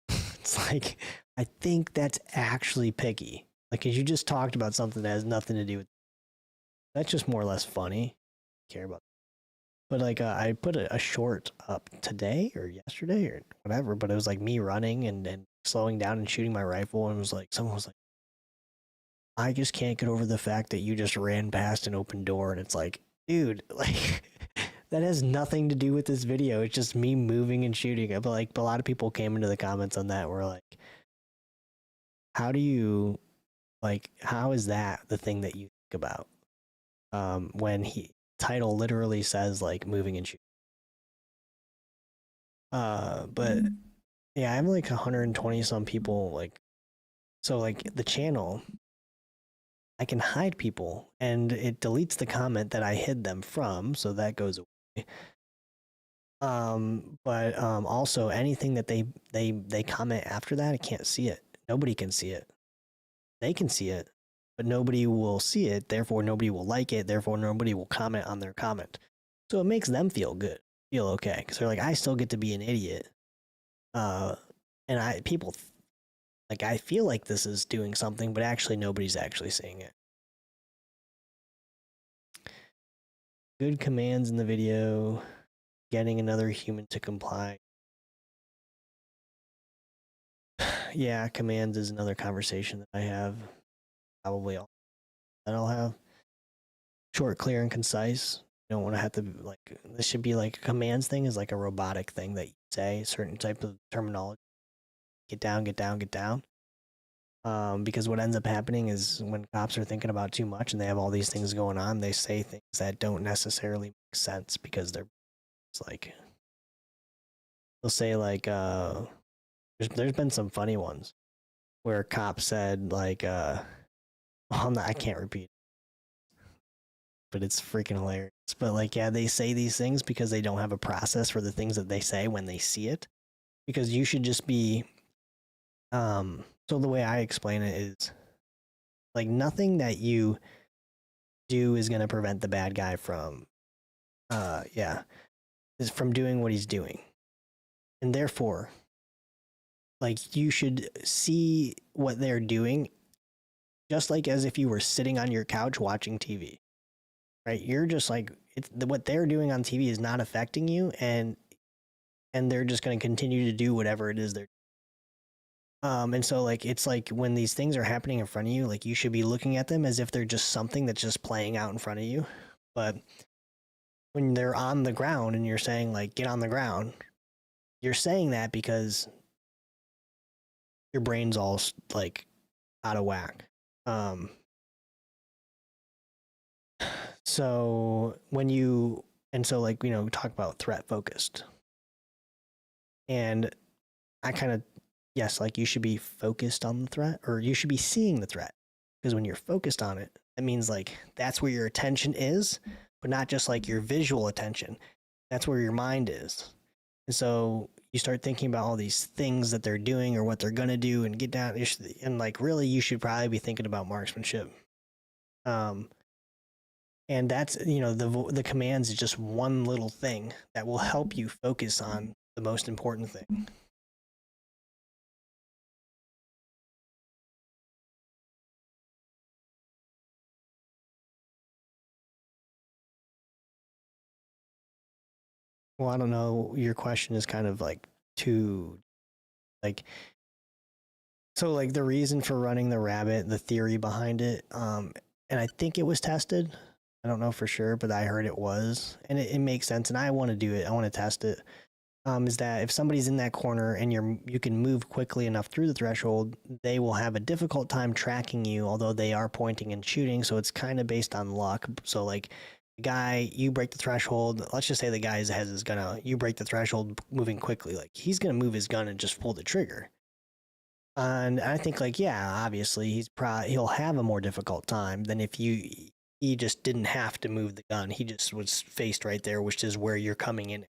It's like, I think that's actually picky. Like, cause you just talked about something that has nothing to do with, that's just more or less funny. I care about. But like, I put a short up today or yesterday or whatever, but it was like me running and slowing down and shooting my rifle. And it was like, someone was like, I just can't get over the fact that you just ran past an open door. And it's like, dude, like, that has nothing to do with this video. It's just me moving and shooting. But like, a lot of people came into the comments on that and were like, how do you, like, how is that the thing that you think about? When title literally says like moving and shooting. But yeah, I have like 120 some people, like, so like the channel, I can hide people and it deletes the comment that I hid them from, so that goes away. But also anything that they comment after that, I can't see it. Nobody can see it. They can see it, but nobody will see it, therefore nobody will like it, therefore nobody will comment on their comment. So it makes them feel good, feel okay, because they're like, I still get to be an idiot. And I feel like this is doing something, but actually nobody's actually seeing it. Good commands in the video, getting another human to comply. Yeah, commands is another conversation that I have. Probably all that I'll have. Short, clear, and concise. You don't want to have to, like, this should be like a commands thing is like a robotic thing that you say, certain type of terminology. Get down, get down, get down. Because what ends up happening is when cops are thinking about too much and they have all these things going on, they say things that don't necessarily make sense because they're, it's like, they'll say like, there's been some funny ones where a cop said like, I can't repeat, but it's freaking hilarious. But like, yeah, they say these things because they don't have a process for the things that they say when they see it. Because you should just be, so the way I explain it is, like, nothing that you do is going to prevent the bad guy from, is from doing what he's doing. And therefore, like, you should see what they're doing just like as if you were sitting on your couch watching TV, right? You're just like, what they're doing on TV is not affecting you, and they're just going to continue to do whatever it is they're and so like, it's like when these things are happening in front of you, like, you should be looking at them as if they're just something that's just playing out in front of you. But when they're on the ground and you're saying like, get on the ground, you're saying that because your brain's all like out of whack. So when you, and so like, talk about threat focused, and I kind of, yes, like, you should be focused on the threat, or you should be seeing the threat, because when you're focused on it, that means like that's where your attention is, but not just like your visual attention. That's where your mind is. And so you start thinking about all these things that they're doing or what they're going to do and get down. And like, really, you should probably be thinking about marksmanship. And that's, the commands is just one little thing that will help you focus on the most important thing. Well, I don't know. Your question is kind of like too, like, so like the reason for running the rabbit, the theory behind it, and I think it was tested. I don't know for sure, but I heard it was, and it makes sense. And I want to do it. I want to test it. Is that if somebody's in that corner and you can move quickly enough through the threshold, they will have a difficult time tracking you, although they are pointing and shooting. So it's kind of based on luck. So like, the guy, you break the threshold, let's just say the guy has his gun out, you break the threshold moving quickly, like, he's going to move his gun and just pull the trigger. And I think like, yeah, obviously he'll have a more difficult time than if he just didn't have to move the gun. He just was faced right there, which is where you're coming in.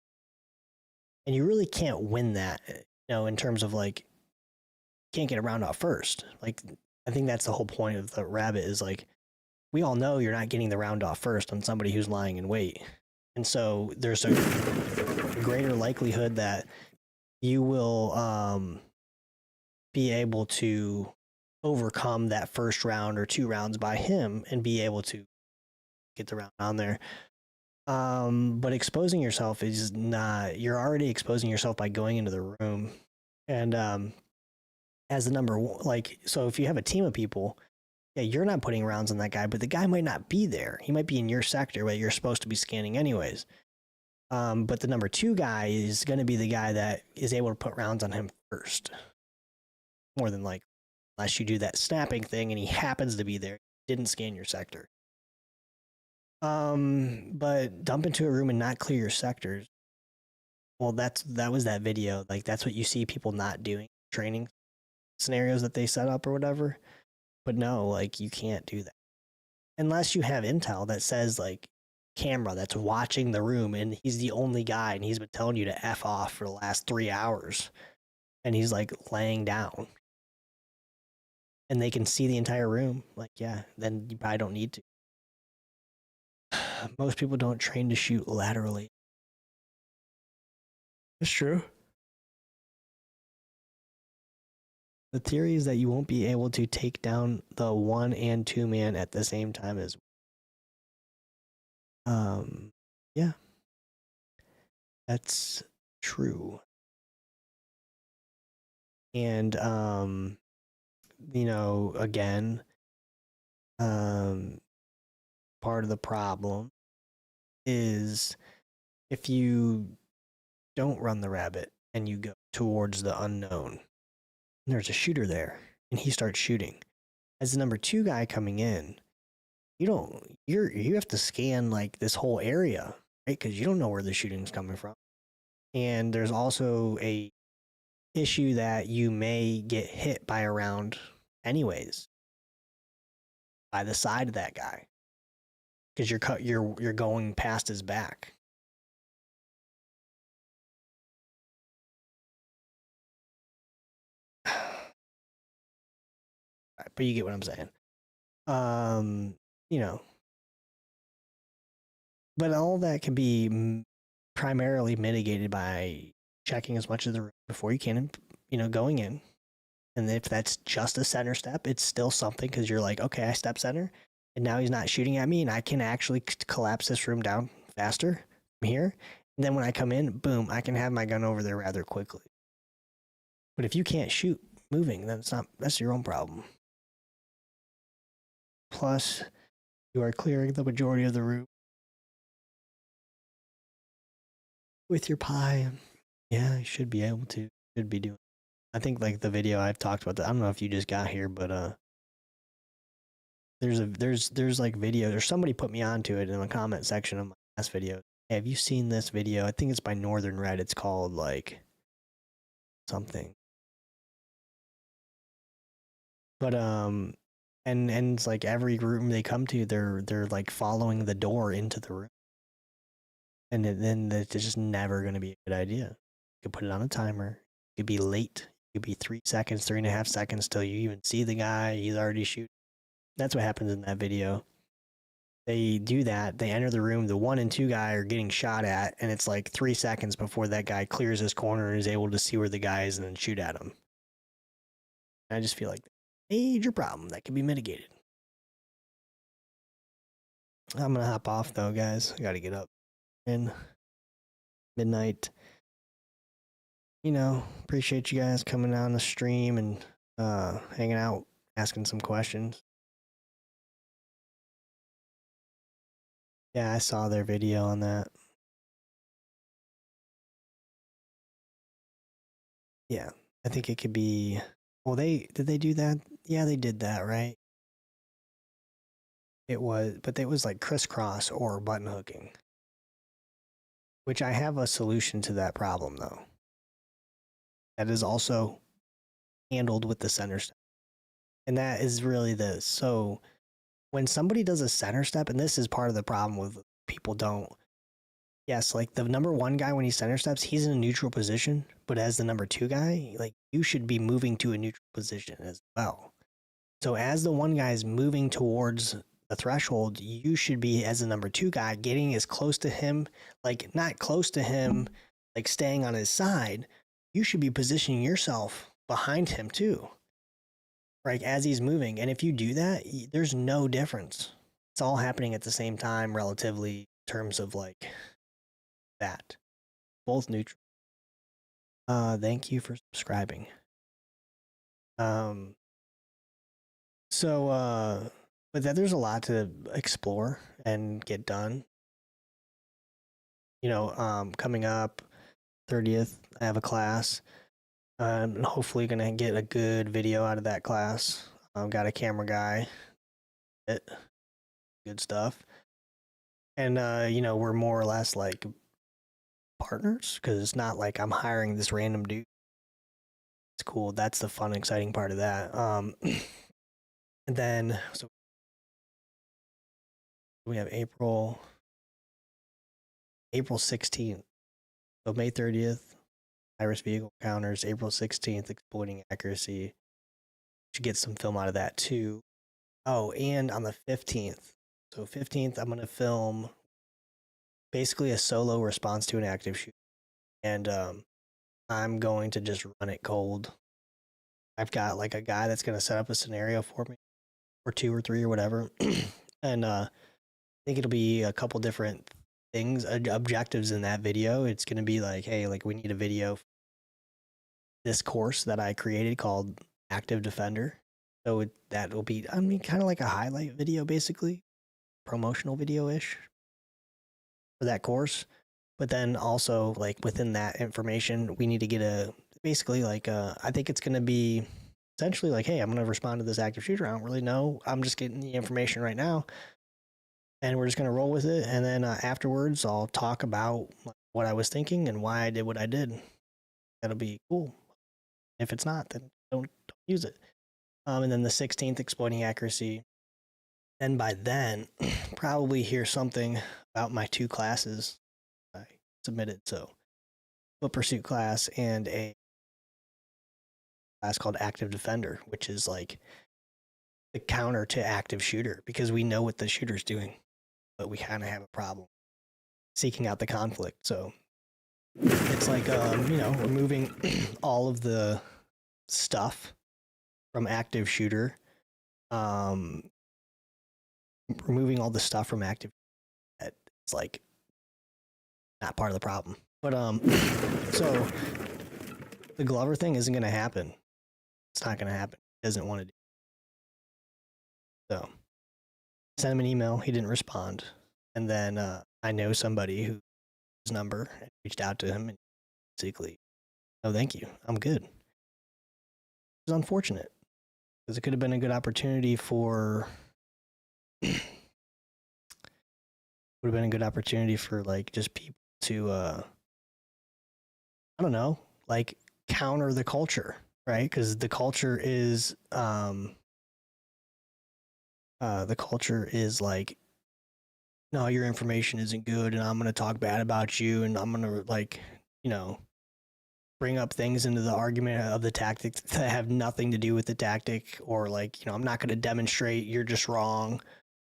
And you really can't win that, in terms of like, can't get around out first. Like, I think that's the whole point of the rabbit is like, we all know you're not getting the round off first on somebody who's lying in wait. And so there's a greater likelihood that you will be able to overcome that first round or 2 rounds by him and be able to get the round on there. But exposing yourself is not, you're already exposing yourself by going into the room. And as the number one, like, so if you have a team of people, yeah, you're not putting rounds on that guy, but the guy might not be there. He might be in your sector, but you're supposed to be scanning anyways. But the number 2 guy is going to be the guy that is able to put rounds on him first. More than likely. Unless you do that snapping thing and he happens to be there, didn't scan your sector. But dump into a room and not clear your sectors. Well, that was that video. Like, that's what you see people not doing, training scenarios that they set up or whatever. But no, like, you can't do that. Unless you have intel that says, like, camera that's watching the room and he's the only guy and he's been telling you to F off for the last 3 hours. And he's, like, laying down. And they can see the entire room, like, yeah, then you probably don't need to. Most people don't train to shoot laterally. It's true. The theory is that you won't be able to take down the 1 and 2 man at the same time as yeah. That's true. And you know, again, part of the problem is if you don't run the rabbit and you go towards the unknown, there's a shooter there and he starts shooting. As the number 2 guy coming in, you have to scan like this whole area, right? Because you don't know where the shooting's coming from. And there's also a issue that you may get hit by a round anyways by the side of that guy because you're going past his back. But you get what I'm saying. You know, but all that can be primarily mitigated by checking as much of the room before you can, you know, going in. And if that's just a center step, it's still something because you're like, okay, I step center and now he's not shooting at me and I can actually collapse this room down faster from here. And then when I come in, boom, I can have my gun over there rather quickly. But if you can't shoot moving, then that's your own problem. Plus, you are clearing the majority of the room with your pie. Yeah, you should be able to. Should be doing. I think like the video I've talked about that. I don't know if you just got here, but there's like video. There's somebody put me onto it in the comment section of my last video. Hey, have you seen this video? I think it's by Northern Red. It's called like something. But and it's like every room they come to, they're like following the door into the room. And then it's just never going to be a good idea. You could put it on a timer. You could be late. You could be 3 seconds, 3.5 seconds till you even see the guy. He's already shooting. That's what happens in that video. They do that. They enter the room. The 1 and 2 guy are getting shot at. And it's like 3 seconds before that guy clears his corner and is able to see where the guy is and then shoot at him. And I just feel like major problem that can be mitigated. I'm gonna hop off though, guys. I gotta get up in midnight. You know, appreciate you guys coming on the stream and hanging out, asking some questions. Yeah, I saw their video on that. Yeah, I think it could be. Well, did they do that? Yeah, they did that, right? But it was like crisscross or button hooking. Which I have a solution to that problem though. That is also handled with the center step. And that is really this. So when somebody does a center step, and this is part of the problem with people don't. Yes, like the number 1 guy when he center steps, he's in a neutral position. But as the number 2 guy, like you should be moving to a neutral position as well. So as the 1 guy is moving towards the threshold, you should be, as a number 2 guy, getting as close to him, like not close to him, like staying on his side. You should be positioning yourself behind him too, like as he's moving. And if you do that, there's no difference. It's all happening at the same time, relatively, in terms of like that. Both neutral. Thank you for subscribing. But that there's a lot to explore and get done. You know, coming up 30th, I have a class. I'm hopefully gonna get a good video out of that class. I've got a camera guy. Good stuff. And you know, we're more or less like partners, because it's not like I'm hiring this random dude. It's cool. That's the fun, exciting part of that. And then so we have April 16th. So May 30th, Iris vehicle counters. April 16th, exploiting accuracy. Should get some film out of that too. Oh, and on the 15th. So 15th, I'm gonna film basically a solo response to an active shooter. And I'm going to just run it cold. I've got like a guy that's gonna set up a scenario for me, or 2 or 3 or whatever. And I think it'll be a couple different things, objectives in that video. It's going to be like, hey, like we need a video for this course that I created called Active Defender. So that will be, I mean, kind of like a highlight video, basically, promotional video-ish for that course. But then also, like within that information, we need to get basically like I think it's going to be essentially like, hey, I'm going to respond to this active shooter. I don't really know. I'm just getting the information right now. And we're just going to roll with it. And then afterwards, I'll talk about what I was thinking and why I did what I did. That'll be cool. If it's not, then don't use it. And then the 16th, exploiting accuracy. And by then, probably hear something about my 2 classes I submitted. So a pursuit class and a class called Active Defender, which is like the counter to active shooter, because we know what the shooter's doing, but we kind of have a problem seeking out the conflict. So it's like, you know, removing all of the stuff from active shooter, removing all the stuff from active. It's like not part of the problem. But so the Glover thing isn't going to happen. It's not going to happen. He doesn't want to do it. So sent him an email. He didn't respond. And then I know somebody who his number and reached out to him and basically, oh, thank you. I'm good. It was unfortunate because it could have been a good opportunity for like just people to I don't know, like counter the culture, right? Because the culture is like, no, your information isn't good and I'm going to talk bad about you and I'm going to, like, you know, bring up things into the argument of the tactics that have nothing to do with the tactic, or like, you know, I'm not going to demonstrate, you're just wrong,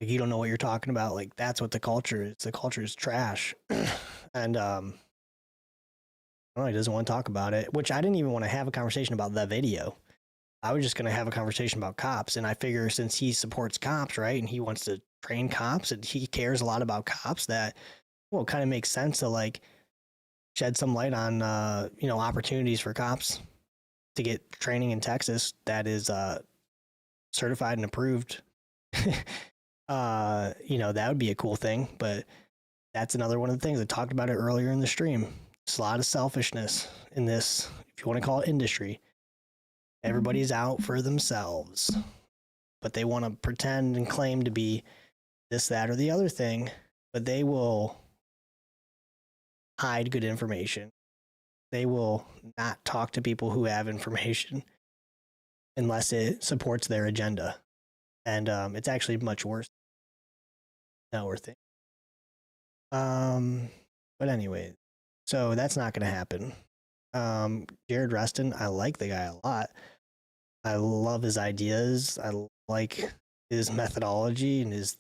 like you don't know what you're talking about. Like that's what the culture is. The culture is trash. And I don't know, he doesn't want to talk about it, which I didn't even want to have a conversation about that video. I was just going to have a conversation about cops. And I figure since he supports cops, right, and he wants to train cops and he cares a lot about cops, that, well, it kind of makes sense to like shed some light on, you know, opportunities for cops to get training in Texas that is certified and approved. You know, that would be a cool thing. But that's another one of the things I talked about it earlier in the stream. There's a lot of selfishness in this, if you want to call it industry. Everybody's out for themselves, but they want to pretend and claim to be this, that, or the other thing, but they will hide good information. They will not talk to people who have information unless it supports their agenda. And it's actually much worse than our thing. But anyway, so that's not going to happen. Jared Reston, I like the guy a lot. I love his ideas. I like his methodology and his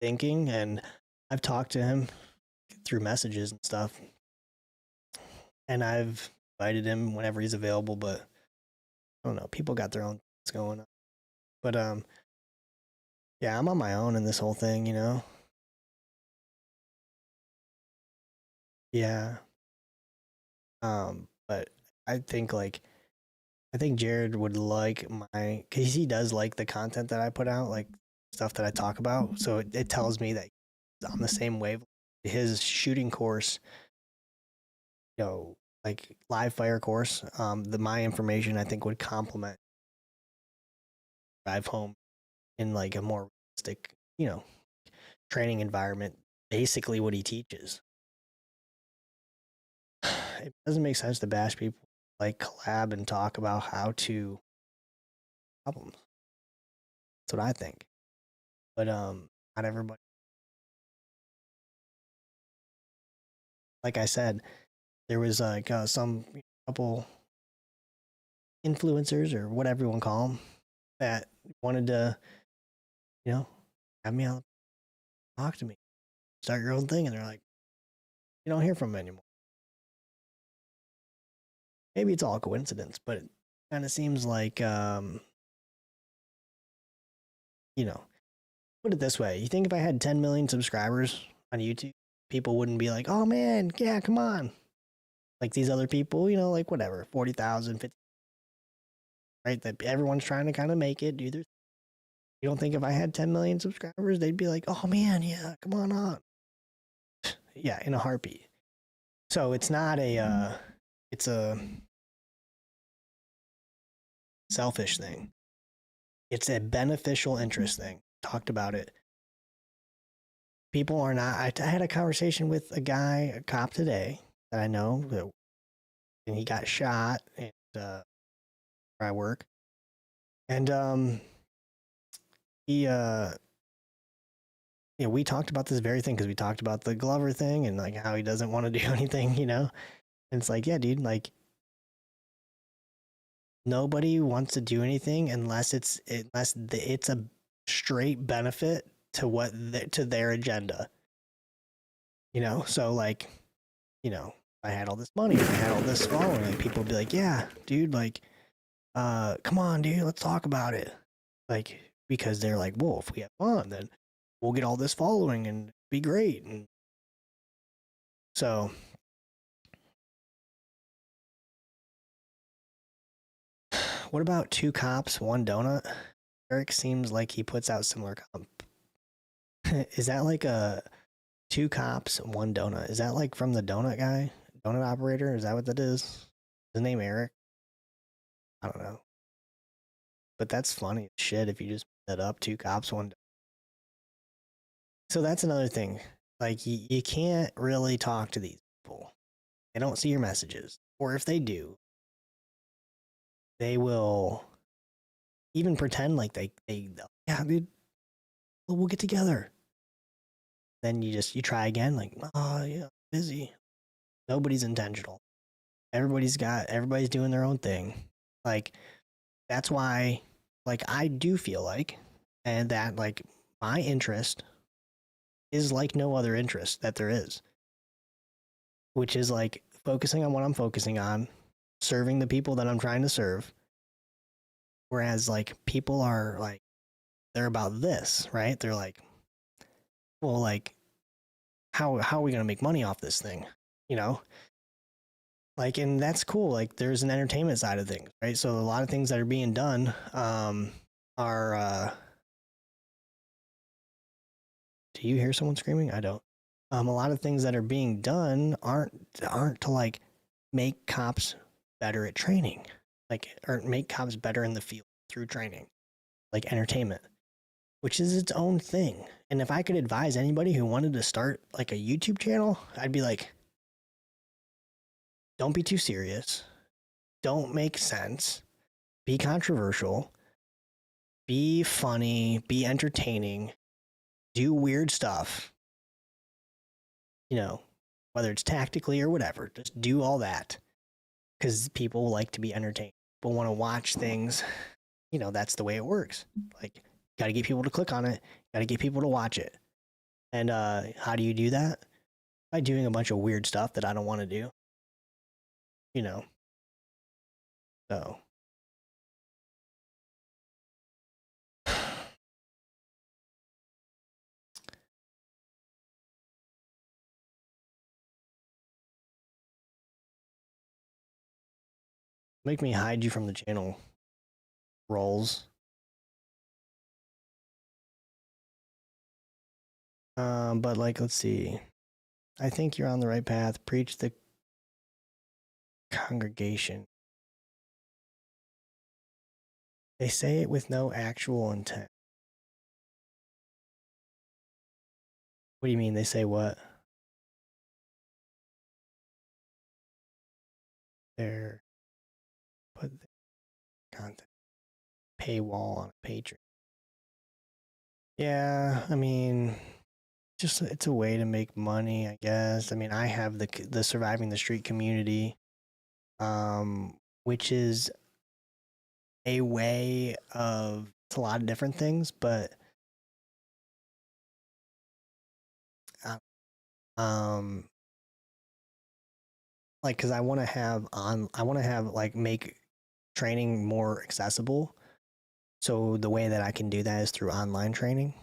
thinking, and I've talked to him through messages and stuff, and I've invited him whenever he's available, but I don't know, people got their own things going on. But yeah, I'm on my own in this whole thing, you know. Yeah. But I think Jared would like because he does like the content that I put out, like stuff that I talk about. So it tells me that he's on the same wave. His shooting course, you know, like live fire course, my information I think would complement drive home in like a more realistic, you know, training environment. Basically, what he teaches. It doesn't make sense to bash people, like collab and talk about how to problems. That's what I think. But not everybody. Like I said, there was like some couple influencers or whatever you want to call them that wanted to, you know, have me out, talk to me, start your own thing, and they're like, you don't hear from them anymore. Maybe it's all a coincidence, but it kind of seems like, you know, put it this way. You think if I had 10 million subscribers on YouTube, people wouldn't be like, oh man, yeah, come on. Like these other people, you know, like whatever, 40,000, 50, right? That everyone's trying to kind of make it, do their. You don't think if I had 10 million subscribers, they'd be like, oh man, yeah, come on. Yeah, in a heartbeat. So it's not it's a selfish thing. It's a beneficial interest thing. Talked about it. People are not. I had a conversation with a cop today that I know, and he got shot at where I work, and he yeah, we talked about this very thing because we talked about the Glover thing and like how he doesn't want to do anything, you know. And it's like, yeah, dude, like nobody wants to do anything unless it's a straight benefit to their agenda, you know. So like, you know, I had all this money, I had all this following, like people would be like, yeah, dude, like, come on, dude, let's talk about it, like because they're like, well, if we have fun, then we'll get all this following and be great, and so. What about 2 cops, 1 donut? Eric seems like he puts out similar comp. Is that like a 2 cops, 1 donut? Is that like from the donut guy? Donut operator? Is that what that is? His name Eric? I don't know. But that's funny as shit if you just put that up, 2 cops, 1 donut. So that's another thing. Like you can't really talk to these people. They don't see your messages. Or if they do, they will even pretend like they yeah, dude, we'll get together. Then you try again, like, oh yeah, busy. Nobody's intentional. Everybody's doing their own thing. Like, that's why, like, I do feel like, and that, like, my interest is like no other interest that there is. Which is like focusing on what I'm focusing on, serving the people that I'm trying to serve. Whereas like people are like, they're about this, right? They're like, well, like, how are we going to make money off this thing? You know, like, and that's cool. Like there's an entertainment side of things, right? So a lot of things that are being done, are, do you hear someone screaming? I don't. A lot of things that are being done aren't to like make cops better at training, like, or make cops better in the field through training, like entertainment, which is its own thing. And if I could advise anybody who wanted to start like a YouTube channel, I'd be like, don't be too serious. Don't make sense. Be controversial. Be funny. Be entertaining. Do weird stuff. You know, whether it's tactically or whatever, just do all that. Because people like to be entertained. People want to watch things. You know, that's the way it works. Like, got to get people to click on it. Got to get people to watch it. And how do you do that? By doing a bunch of weird stuff that I don't want to do. You know. So. Make me hide you from the channel. Roles. But like, let's see. I think you're on the right path. Preach the congregation. They say it with no actual intent. What do you mean? They say what? They're put the content paywall on a Patreon. Yeah, I mean, just it's a way to make money, I guess. I mean, I have the Surviving the Street community, which is a way of, it's a lot of different things, but like, because I want to have like make training more accessible. So the way that I can do that is through online training,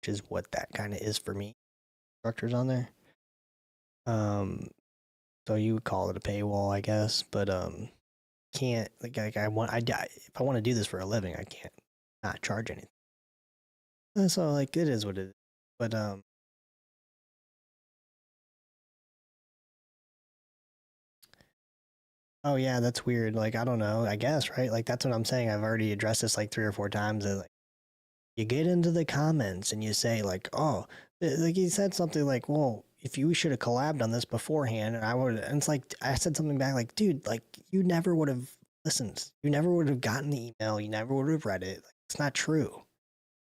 which is what that kind of is for me. Instructors on there. So you would call it a paywall, I guess, but can't like if I want to do this for a living, I can't not charge anything. So like it is what it is. But oh yeah, that's weird. Like I don't know. I guess right. Like that's what I'm saying. I've already addressed this like 3 or 4 times. That like you get into the comments and you say like, oh, like he said something like, well, if you should have collabed on this beforehand, and I would. And it's like I said something back like, dude, like you never would have listened. You never would have gotten the email. You never would have read it. Like, it's not true.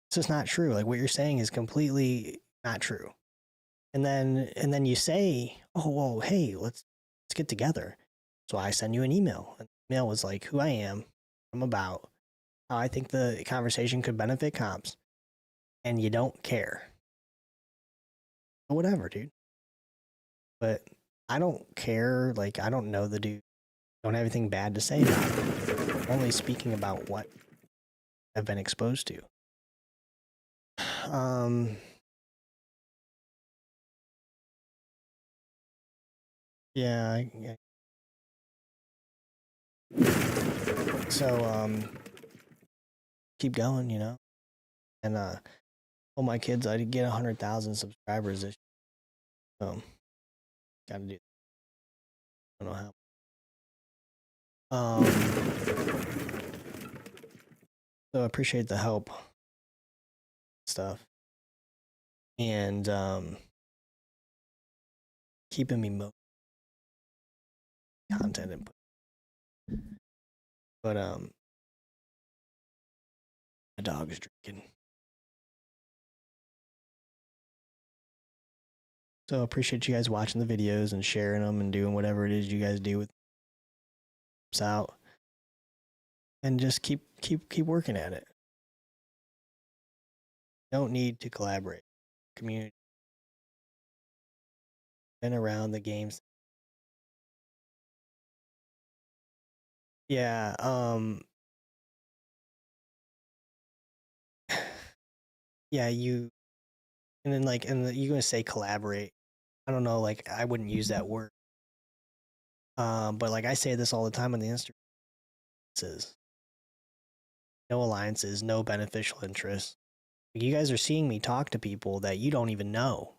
It's just not true. Like what you're saying is completely not true. And then you say, oh well, hey, let's get together. So I send you an email. And the email was like who I am, I'm about, how I think the conversation could benefit comps, and you don't care. Whatever, dude. But I don't care. Like I don't know the dude. Don't have anything bad to say about it. I'm only speaking about what I've been exposed to. Yeah. So keep going, you know. And told my kids I'd get 100,000 subscribers this year. So gotta do. I don't know how. So I appreciate the help stuff. And keeping me content input. But my dog's drinking. So appreciate you guys watching the videos and sharing them and doing whatever it is you guys do with us out. And just keep working at it. Don't need to collaborate. Community. Been around the games. Yeah, yeah, you and then like you're gonna say collaborate. I don't know, like I wouldn't use that word. But like I say this all the time on the Instagram. No alliances, no beneficial interests. You guys are seeing me talk to people that you don't even know.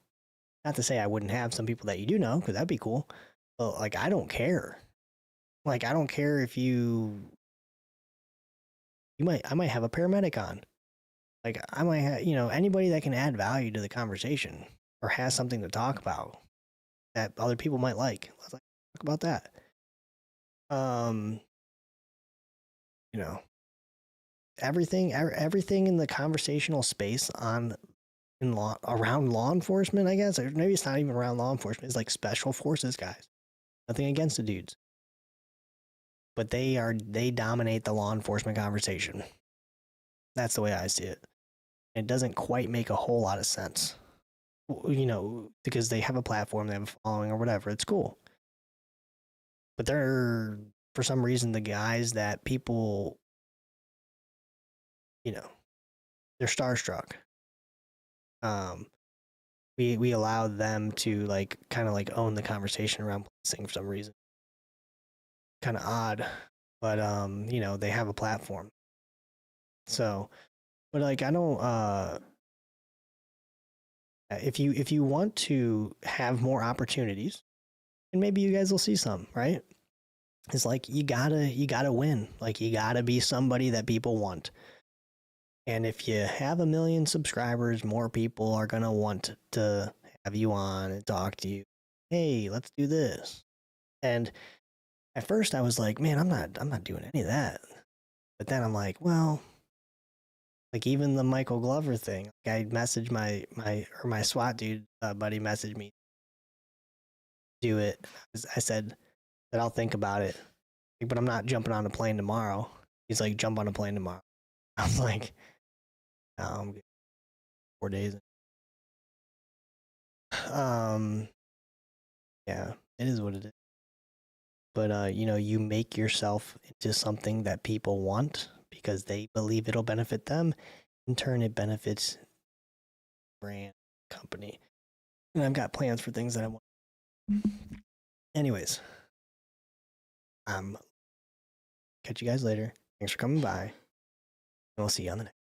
Not to say I wouldn't have some people that you do know, because that'd be cool. But like I don't care. Like I don't care if I might have a paramedic on. Like I might have, anybody that can add value to the conversation or has something to talk about that other people might like. Let's talk about that. Everything in the conversational space around law enforcement, I guess, or maybe it's not even around law enforcement. It's like special forces guys. Nothing against the dudes, but they dominate the law enforcement conversation. That's the way I see it. It doesn't quite make a whole lot of sense, because they have a platform, they have a following or whatever. It's cool. But they're, for some reason, the guys that people, they're starstruck. We allow them to kind of own the conversation around policing for some reason. Kind of odd, but they have a platform. So, but I don't. If you want to have more opportunities, and maybe you guys will see some, right? It's you gotta win. You gotta be somebody that people want. And if you have 1 million subscribers, more people are gonna want to have you on and talk to you. Hey, let's do this. And at first I was like, man, I'm not doing any of that. But then I'm like, well, even the Michael Glover thing. I messaged my SWAT dude buddy messaged me. Do it. I said that I'll think about it, but I'm not jumping on a plane tomorrow. He's like, jump on a plane tomorrow. I was like, no, I'm good. 4 days. Yeah, it is what it is. But you make yourself into something that people want because they believe it'll benefit them. In turn, it benefits brand, company. And I've got plans for things that I want. Anyways, catch you guys later. Thanks for coming by. And we'll see you on the next.